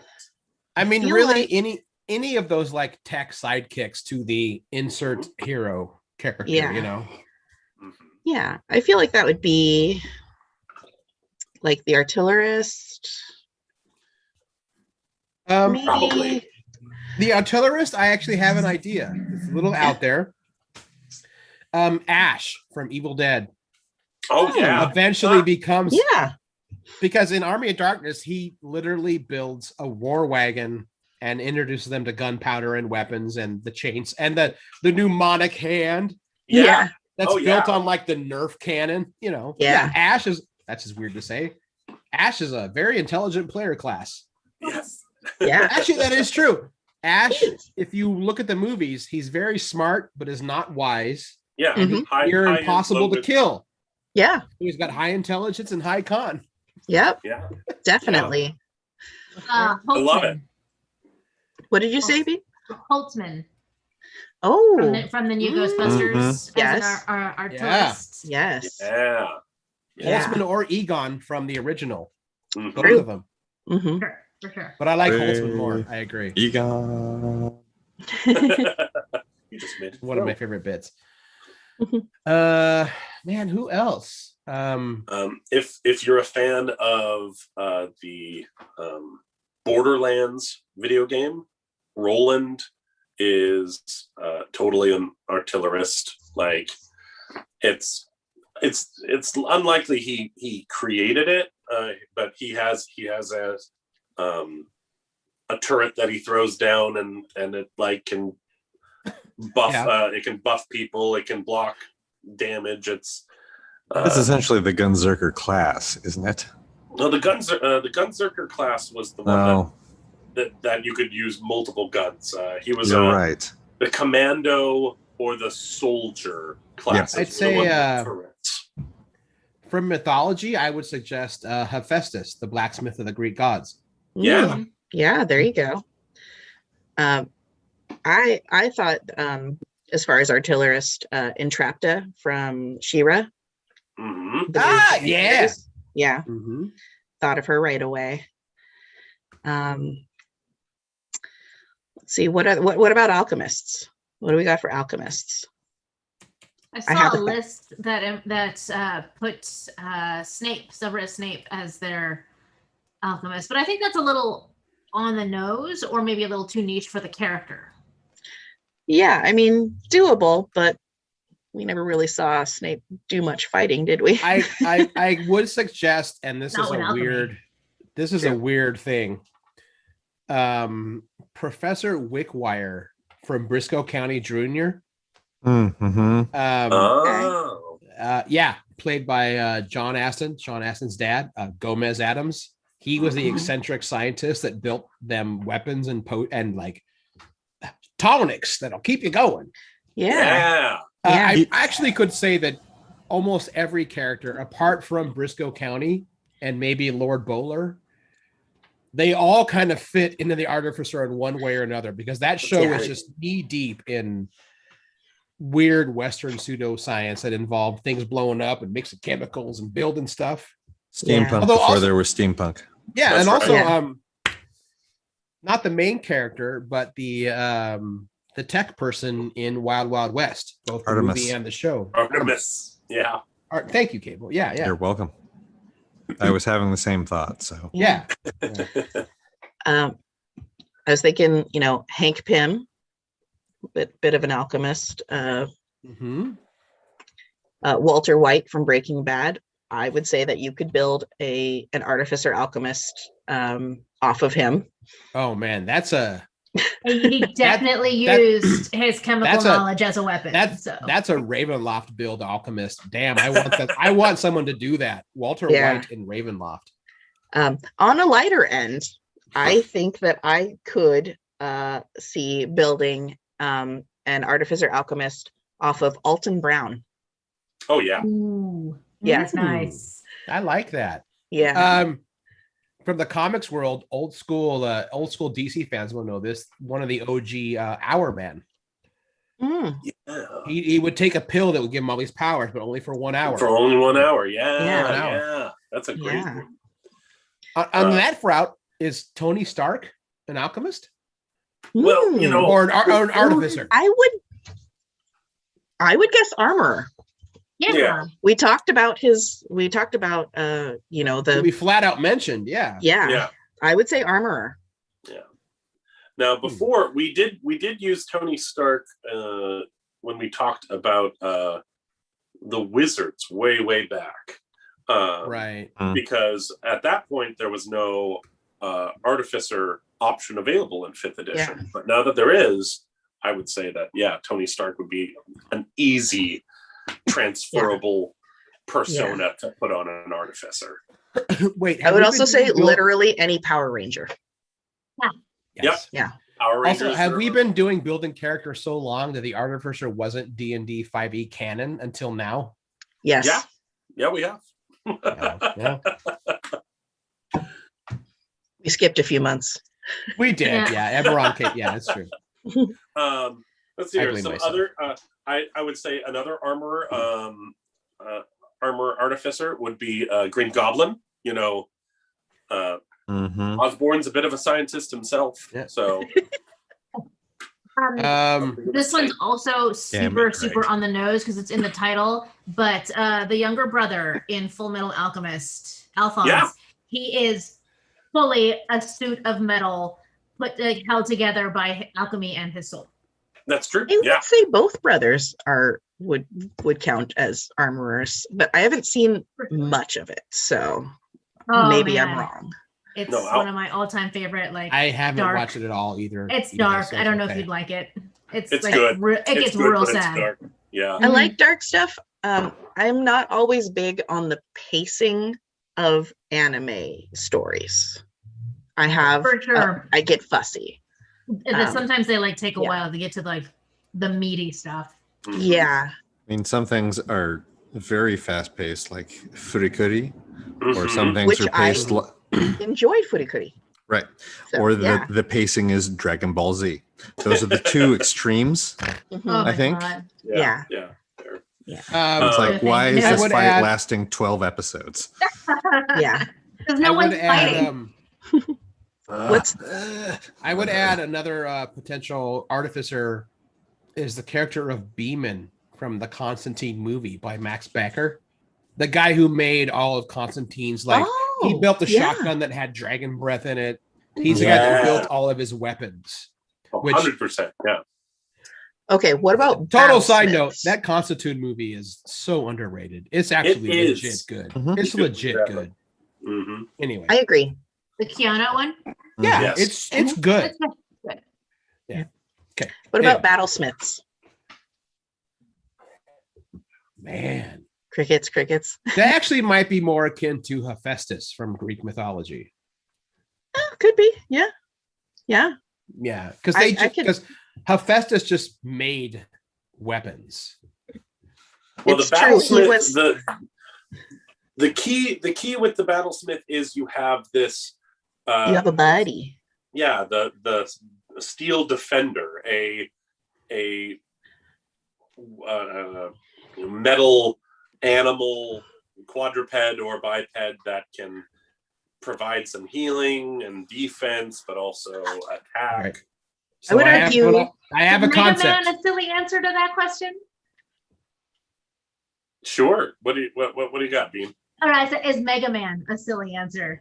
I mean, really, any of those like tech sidekicks to the insert hero character, you know? Yeah, I feel like that would be like the artillerist. Probably. The artillerist, I actually have an idea. It's a little out there. Ash from Evil Dead. Oh, yeah. Eventually becomes... Yeah. Because in Army of Darkness, he literally builds a war wagon and introduces them to gunpowder and weapons and the chains and the mnemonic hand. Yeah. That's built on like the Nerf cannon, you know. Yeah. Ash is, that's just weird to say. Ash is a very intelligent player class. Yes. Yeah. Actually, that is true. Ash, if you look at the movies, he's very smart, but is not wise. Yeah. You're impossible to kill. Yeah. He's got high intelligence and high con. Yep. Yeah. Definitely. I love it. What did you say, B? Holtzman. Oh. From the new Ghostbusters. Yes. Our artilleryst. Yes. Yeah. Holtzman or Egon from the original. Both of them. Sure, for sure. But I like Holtzman more. I agree. Egon. You just made it. One of my favorite bits. Man, who else? If you're a fan of the Borderlands video game, Roland is totally an artillerist. Like, it's unlikely he created it, but he has a turret that he throws down and it like can buff it can buff people, it can block damage. It's essentially the Gunzerker class, isn't it? No, the Gunzerker class was the one that you could use multiple guns. He was right. The commando or the soldier class. I'd say from mythology, I would suggest Hephaestus, the blacksmith of the Greek gods. Yeah. Yeah, there you go. I thought as far as artillerist, Entrapta from She-Ra. Yeah. Yeah. Mhm. Thought of her right away. Let's see, what about alchemists? What do we got for alchemists? I have saw a a- list that puts Severus Snape as their alchemist, but I think that's a little on the nose, or maybe a little too niche for the character. Yeah, I mean, doable, but we never really saw Snape do much fighting, did we? I would suggest, and this Not is with a alchemy. weird thing. Professor Wickwire from Briscoe County Jr. Mm-hmm. Oh. Yeah, played by Sean Astin's dad, Gomez Adams. He was the Mhm. eccentric scientist that built them weapons and like tonics that'll keep you going. Yeah. I actually could say that almost every character, apart from Briscoe County and maybe Lord Bowler, they all kind of fit into the Artificer in one way or another, because that show Yeah. is just knee deep in weird Western pseudoscience that involved things blowing up and mixing chemicals and building stuff. Steampunk Although before also- there was steampunk. Yeah, That's and also right. not the main character, but the tech person in Wild Wild West, both the Artemis. movie and the show. Artemis. Yeah. Thank you, Cable. Yeah. You're welcome. I was having the same thought. So Yeah. I was thinking, Hank Pym, bit of an alchemist. Mm-hmm. Walter White from Breaking Bad. I would say that you could build an artificer alchemist off of him. Oh man, that's He definitely used his chemical knowledge as a weapon. that's a Ravenloft build alchemist. Damn, I want that. I want someone to do that. Walter White in Ravenloft. On a lighter end, I think that I could see building an artificer alchemist off of Alton Brown. Oh yeah. Ooh, Yeah. that's nice. I like that. Yeah. From the comics world, old school DC fans will know this. One of the OG Hour Man. Mm. Yeah. He would take a pill that would give him all these powers, but only for 1 hour. For only 1 hour. Yeah. Yeah. 1 hour. Yeah. That's a great Yeah. one. On that route, is Tony Stark an alchemist Well, Mm. or an artificer? I would guess armor. Yeah. We talked about the We flat out mentioned, yeah. Yeah. I would say armorer. Now, before we did use Tony Stark when we talked about the Wizards way back, Right. because at that point there was no artificer option available in 5th edition. Yeah. But now that there is, I would say that Tony Stark would be an easy transferable persona to put on an artificer. Wait, I would also say literally any Power Ranger. Yes. Yeah. Power Rangers. Also, have we been doing building characters so long that the artificer wasn't D&D 5e canon until now? Yes. Yeah, we have. Yeah. We skipped a few months. We did. Yeah. Eberron came. Yeah, that's true. Let's see I here. blame Some myself. other I would say another armor artificer would be Green Goblin. mm-hmm. Osborn's a bit of a scientist himself. Yeah. So This one's also Damn super it, Craig. super on the nose because it's in the title. But the younger brother in Full Metal Alchemist, Alphonse, Yeah. he is fully a suit of metal held together by alchemy and his soul. that's true. I Yeah. would say both brothers would count as armorers, but I haven't seen much of it, so Oh, maybe man. I'm wrong. It's No, one of my all-time favorite. I haven't dark. watched it at all either. It's either, dark. so I don't know okay. if you'd like it. It's It's like good. it It's gets good, real but it's sad. dark. Yeah. I like dark stuff. I'm not always big on the pacing of anime stories. I have For sure. I get fussy. Sometimes they take a yeah. while to get to the meaty stuff. Mhm. Yeah. I mean, some things are very fast paced, like furikuri, or Mhm. some things Which are paced Enjoyed Furikuri. right, So, or yeah. the pacing is Dragon Ball Z. Those are the two extremes. Mhm. Oh I my think- God. Yeah. Yeah. It's like, why is I this would fight add- lasting 12 episodes? Yeah. Because no one's fighting. I would add another potential artificer is the character of Beeman from the Constantine movie by Max Becker. The guy who made all of Constantine's, he built the shotgun that had dragon breath in it. He's the guy that built all of his weapons. 100%. Yeah. Okay, what about Total side note, battlesmiths? that Constantine movie is so underrated. It's actually legit good. Mhm. It's legit good. Mm-hmm. Anyway. I agree. The Keanu one? Yeah, Yes. it's good. Good. Yeah. Okay. What about Anyway. battlesmiths? Man. Crickets. That actually might be more akin to Hephaestus from Greek mythology. Could be. Yeah. Yeah, because I could- because Hephaestus just made weapons. Well, It's the true, he battlesmith, was- the key with the battlesmith is you have this. You have a buddy. Yeah, the steel defender, a metal animal, quadruped or biped that can provide some healing and defense, but also attack. Right. I would argue- I have a Is Mega concept. Man a silly answer to that question? Sure. What do you got, Bean? All right, so is Mega Man a silly answer?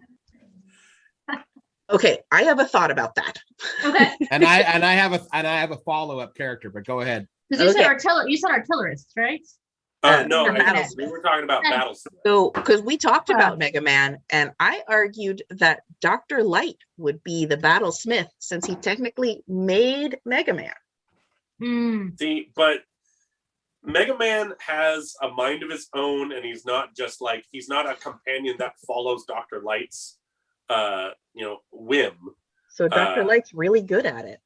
Okay, I have a thought about that. Okay. and I have a follow-up character, but go ahead. Because you said Okay. artillerists, right? No, for we battlesmith. were talking about battlesmith. So, because we talked about Mega Man, and I argued that Dr. Light would be the battlesmith since he technically made Mega Man. Mm. See, but Mega Man has a mind of his own, and he's not a companion that follows Dr. Light's whim. So Dr. Light's really good at it.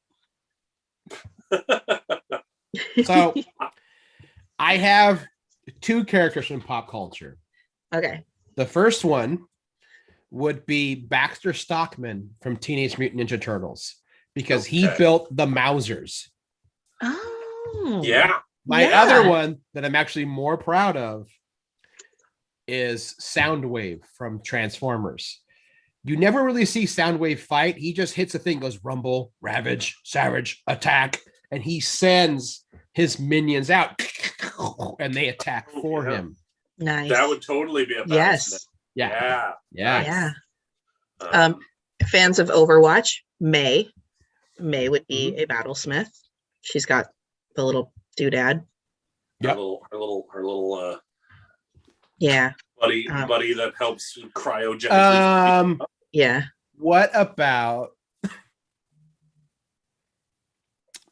So I have two characters from pop culture. Okay. The first one would be Baxter Stockman from Teenage Mutant Ninja Turtles because he Okay. built the Mousers. Oh. Yeah. My Yeah. other one that I'm actually more proud of is Soundwave from Transformers. You never really see Soundwave fight. He just hits a thing, goes rumble, ravage, savage, attack, and he sends his minions out and they attack for Yeah. him. Nice. That would totally be a battlesmith. Yes. Yeah. Yeah. Um, Fans of Overwatch, May would be a battlesmith. She's got the little doodad. Yep. her little Yeah. buddy that helps cryogenically. Yeah. What about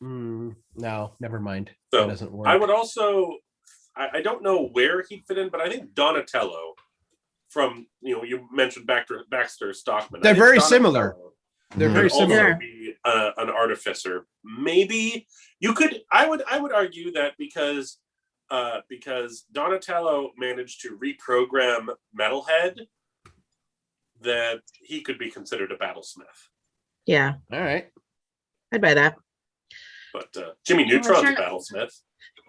no, never mind. So, That doesn't work. I would also, I don't know where he'd fit in, but I think Donatello from, you mentioned Baxter Stockman. They're I think very Donatello similar. They're very could also similar. be an artificer. Maybe you could. I would argue that because Donatello managed to reprogram Metalhead, that he could be considered a battlesmith. Yeah. All right. I'd buy that. But Jimmy Neutron's sure. a battlesmith.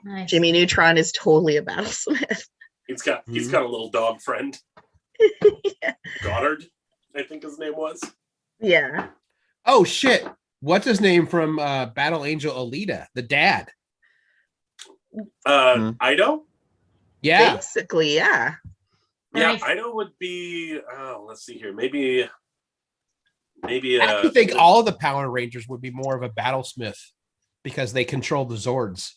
Nice. Jimmy Neutron is totally a battlesmith. He's got a little dog friend. Goddard, I think his name was. Yeah. Oh shit. What's his name from Battle Angel Alita? The dad. Ido? Yeah. Basically, yeah. Yeah, Nice. Ido would be. Oh, let's see here. Maybe. I actually think all of the Power Rangers would be more of a battlesmith because they control the Zords.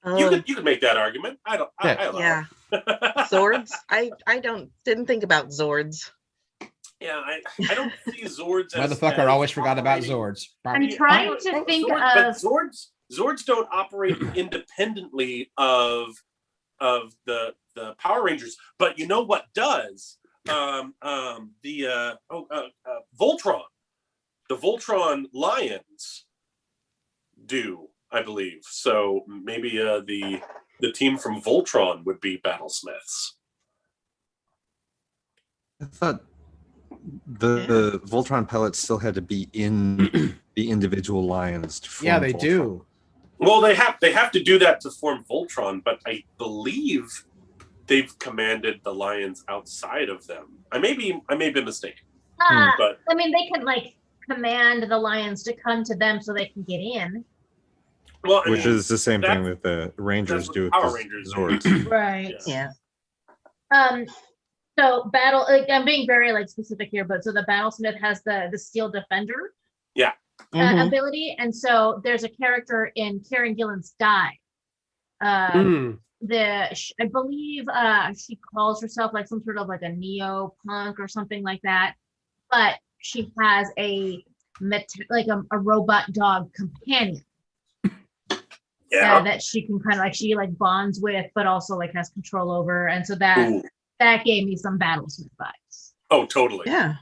You could make that argument. I don't. I allow Yeah. it. Zords. I didn't think about Zords. Yeah, I don't see Zords as Motherfucker always forgot about operating- Zords. I'm trying to think But of. Zords don't operate independently of the Power Rangers. But you know what does? Voltron. The Voltron Lions do, I believe. So maybe the team from Voltron would be battlesmiths. I thought the Voltron pellets still had to be in the individual lions to form Yeah, they Voltron. do. Well, they have to do that to form Voltron, but I believe they've commanded the lions outside of them. I may be mistaken. But I mean, they can like command the lions to come to them so they can get in. Well, which is the same thing that the Rangers do with Power the Rangers Zords. Right. Yeah. So battle. Like, I'm being very like specific here, but so the Battlesmith has the Steel Defender Mhm. ability, and so there's a character in Karen Gillan's Die. Mm. I believe she calls herself like some sort of like a neo punk or something like that, but she has a robot dog companion that she can kind of like she like bonds with, but also like has control over, and so that gave me some Battlesmith vibes. Oh, totally. Yeah.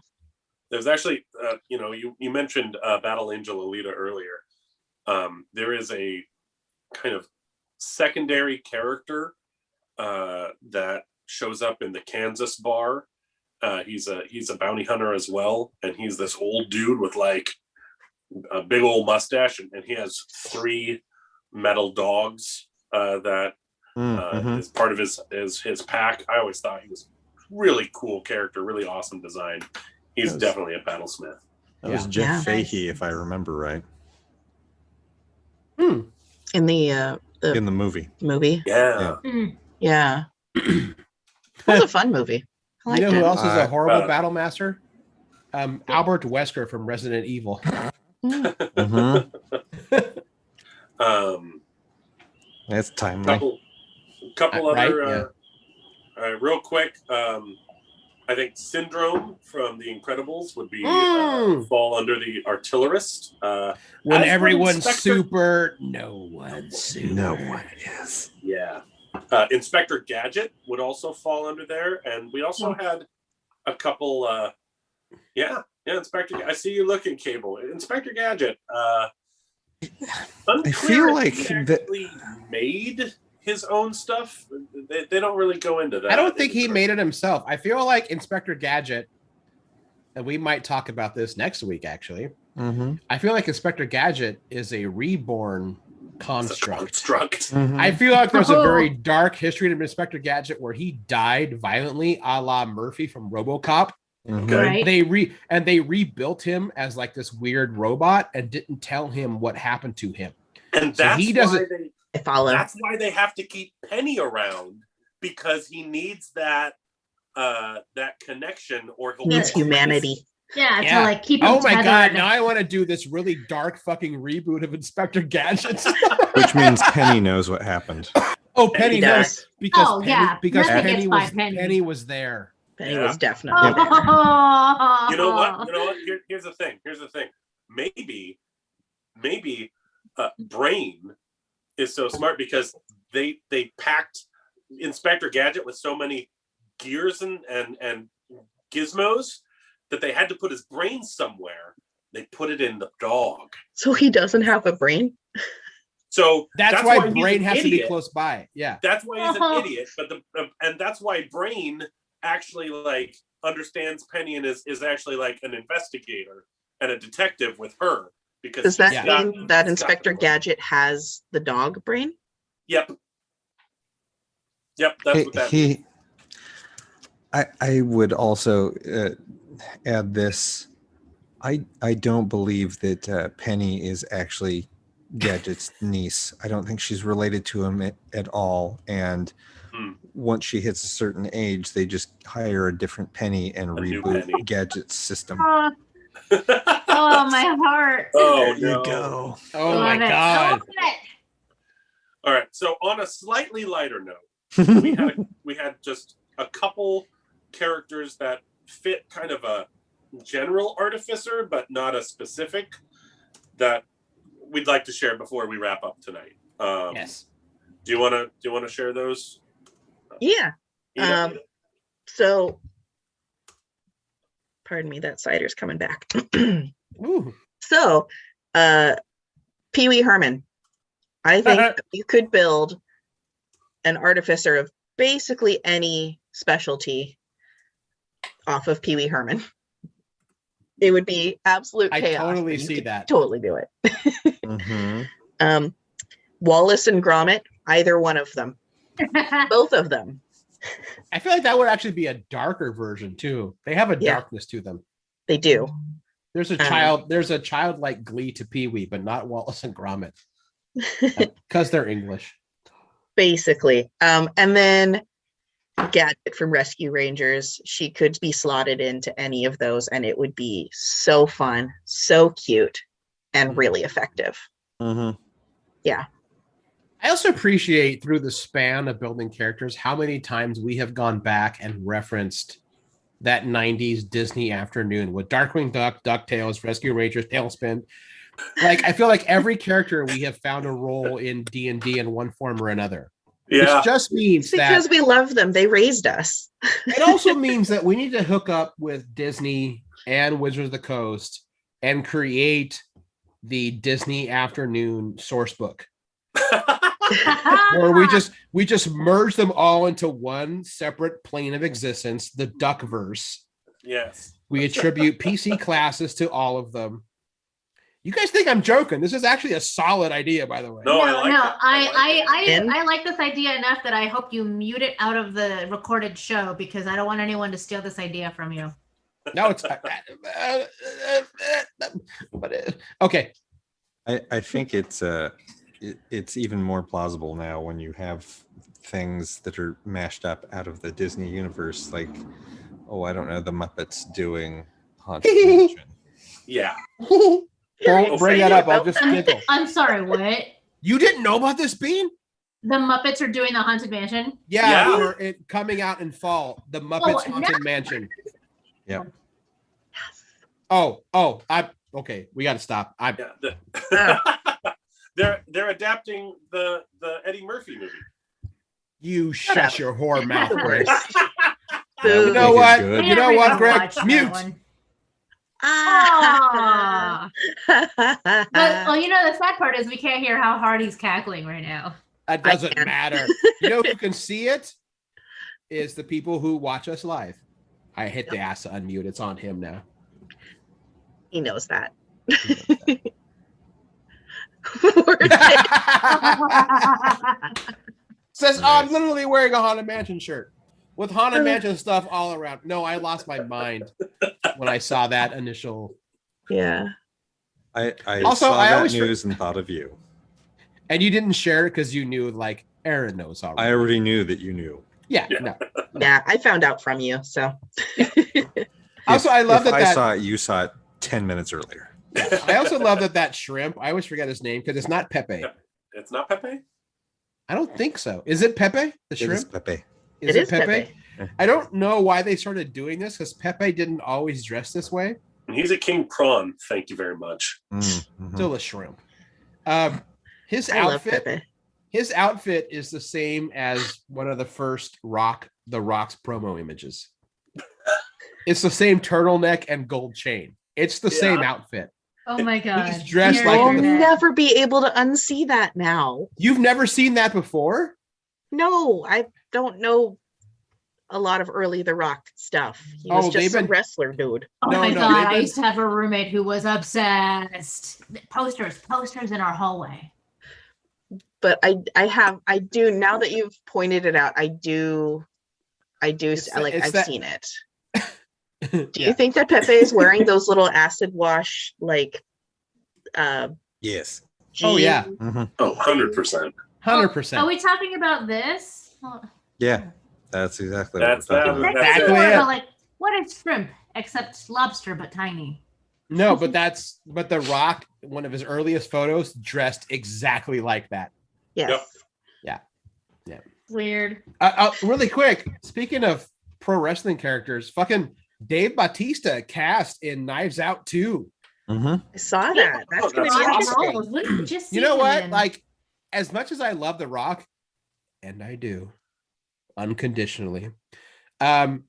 There's actually, you mentioned Battle Angel Alita earlier. There is a kind of secondary character that shows up in the Kansas bar. He's a bounty hunter as well, and he's this old dude with like a big old mustache, and he has 3 metal dogs that is part of his pack. I always thought he was really cool character, really awesome design. He's definitely a Battlesmith. That was Jeff Fahey, if I remember right. In the movie. Yeah. Yeah. It was a fun movie. I liked You know who it. else is a horrible battle master? Albert Wesker from Resident Evil. That's timely. Couple other real quick. I think Syndrome from The Incredibles would be fall under the artillerist. When everyone's super, no one's super. No one is. Yeah. Inspector Gadget would also fall under there, and we also had a couple. Inspector. I see you looking, Cable. Inspector Gadget. I feel like he actually made his own stuff. They don't really go into that. I don't think he made it himself. I feel like Inspector Gadget, and we might talk about this next week, actually. I feel like Inspector Gadget is a reborn construct. I feel like there's a very dark history of Inspector Gadget where he died violently, a la Murphy from RoboCop. Right. They rebuilt him as like this weird robot and didn't tell him what happened to him. And so he doesn't. That's why they have to keep Penny around, because he needs that connection, or he needs humanity. Yeah, to like keep him oh my tethered. God, now I want to do this really dark fucking reboot of Inspector Gadget. Which means Penny knows what happened. Oh, Penny knows because Penny was there. Penny was definitely there. You know what? Here's the thing. Maybe Brain is so smart because they packed Inspector Gadget with so many gears and gizmos that they had to put his brain somewhere. They put it in the dog. So he doesn't have a brain? So that's why Brain has to be close by. Yeah. That's why he's an idiot. But and that's why Brain actually like understands Penny and is actually like an investigator and a detective with her. Because does that mean that Inspector Gadget has the dog brain? Yep. That's what that means. I would also add this. I don't believe that Penny is actually Gadget's niece. I don't think she's related to him at all. And once she hits a certain age, they just hire a different Penny and reboot Gadget's system. Oh, my heart. Oh, there you go. Oh, my God. All right. So on a slightly lighter note, we had just a couple characters that fit kind of a general artificer, but not a specific, that we'd like to share before we wrap up tonight. Yes. Do you want to share those? Yeah. So, pardon me, that cider's coming back. Ooh. So, Pee Wee Herman. I think that you could build an artificer of basically any specialty off of Pee Wee Herman. It would be absolute chaos. I totally see that. Totally do it. Wallace and Gromit, either one of them. Both of them. I feel like that would actually be a darker version too. They have a darkness to them. They do. There's a childlike glee to Pee-wee, but not Wallace and Gromit. Because they're English. Basically. And then Gadget from Rescue Rangers, she could be slotted into any of those and it would be so fun, so cute, and really effective. Yeah. I also appreciate through the span of building characters how many times we have gone back and referenced that 90s Disney afternoon with Darkwing Duck, DuckTales, Rescue Rangers, Tailspin. Like, I feel like every character we have found a role in D&D in one form or another. Yeah. Which just means because we love them. They raised us. It also means that we need to hook up with Disney and Wizards of the Coast and create the Disney afternoon source book. Or we just merge them all into one separate plane of existence, the Duckverse. Yes. We attribute PC classes to all of them. You guys think I'm joking? This is actually a solid idea, by the way. I like this idea enough that I hope you mute it out of the recorded show because I don't want anyone to steal this idea from you. No, it's okay. I think it's even more plausible now when you have things that are mashed up out of the Disney universe, like, I don't know, the Muppets doing Haunted Mansion. Yeah. Don't bring that up. I'll just giggle. I'm sorry, what? You didn't know about this, Bean? The Muppets are doing the Haunted Mansion? Yeah. For it coming out in fall. The Muppets Haunted Mansion. Yeah. Okay. We got to stop. They're adapting the Eddie Murphy movie. You shut your whore mouth, Greg. You know what? You know what, Greg? Mute. But the sad part is we can't hear how hard he's cackling right now. That doesn't matter. You know who can see it? Is the people who watch us live. I hit the ass to unmute. It's on him now. He knows that. Says, I'm literally wearing a Haunted Mansion shirt with Haunted Mansion stuff all around. No, I lost my mind when I saw that initial. Yeah. I saw that news and thought of you. And you didn't share it because you knew, like, Aaron knows already. I already knew that you knew. Yeah. No. Yeah, I found out from you, so. Also, I love that I saw it, you saw it 10 minutes earlier. Yeah. I also love that shrimp. I always forget his name because it's not Pepe. It's not Pepe? I don't think so. Is it Pepe? The shrimp? It is Pepe. Is it Pepe? I don't know why they started doing this because Pepe didn't always dress this way. He's a king prawn. Thank you very much. Mm-hmm. Still a shrimp. His outfit is the same as one of the first The Rock's promo images. It's the same turtleneck and gold chain. It's the same outfit. Oh my god! He's dressed like I'll never be able to unsee that now. You've never seen that before? No, I don't know a lot of early The Rock stuff. He was just a wrestler dude. Oh my god! I used to have a roommate who was obsessed. Posters in our hallway. But I do now that you've pointed it out. I've seen it. Do you think that Pepe is wearing those little acid wash yes. Jeans? Oh yeah. Mm-hmm. Oh, 100%. 100%. Are we talking about this? Yeah. That's exactly what we're talking about. That's exactly like what is shrimp except lobster but tiny. No, but The Rock, one of his earliest photos, dressed exactly like that. Yes. Yep. Yeah. Weird. Really quick, speaking of pro wrestling characters, fucking Dave Bautista cast in Knives Out 2. Mm-hmm. I saw that. That's gonna be interesting. You know what? Like, as much as I love The Rock, and I do, unconditionally, I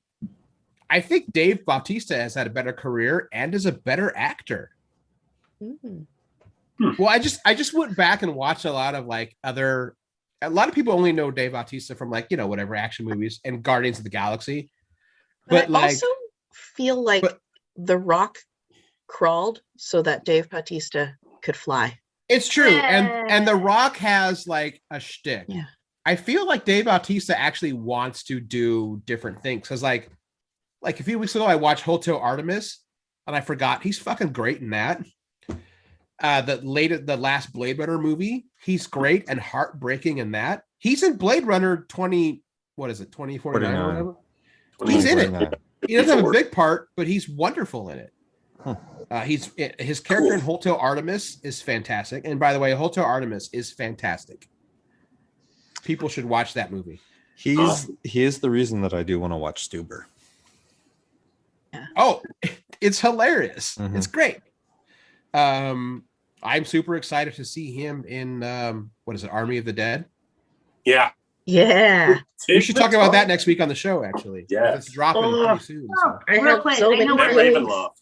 think Dave Bautista has had a better career and is a better actor. Mm-hmm. Well, I just went back and watched a lot of a lot of people only know Dave Bautista from whatever action movies and Guardians of the Galaxy. But I also feel like The Rock crawled so that Dave Bautista could fly. It's true. And The Rock has like a shtick. Yeah. I feel like Dave Bautista actually wants to do different things. Because like a few weeks ago, I watched Hotel Artemis and I forgot he's fucking great in that. The last Blade Runner movie, he's great and heartbreaking in that. He's in Blade Runner 2049 or whatever. He's in it. He doesn't have a big part, but he's wonderful in it. His character in Hotel Artemis is fantastic. And by the way, Hotel Artemis is fantastic. People should watch that movie. He is the reason that I do want to watch Stuber. Yeah. Oh, it's hilarious. Mhm. It's great. I'm super excited to see him in Army of the Dead. Yeah. Yeah. We should talk about that next week on the show, actually. Yeah. It's dropping pretty soon. So. I Real have quick, so I many know we're- things. Ravenloft.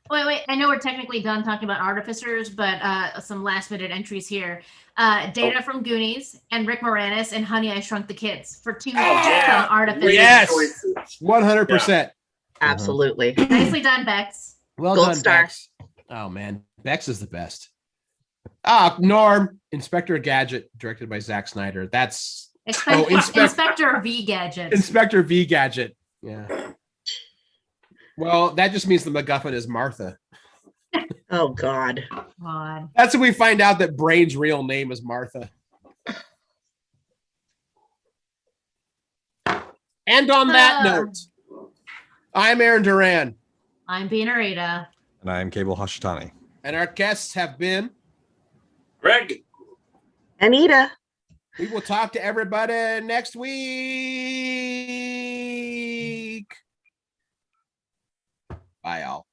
Wait. I know we're technically done talking about artificers, but some last minute entries here. Data from Goonies and Rick Moranis and Honey, I Shrunk the Kids for two yeah. artificers. Yes. Choices. 100%. Absolutely. Nicely done, Bex. Well Gold done, star. Bex. Oh, man. Bex is the best. Norm, Inspector Gadget, directed by Zack Snyder. That's Inspector V Gadget. Inspector V Gadget. Yeah. Well, that just means the MacGuffin is Martha. Oh God. God. That's when we find out that Brain's real name is Martha. And on that note, I'm Aaron Duran. I'm being Arita. And I'm Cable Hashitani. And our guests have been Greg. Anita. We will talk to everybody next week. Bye, y'all.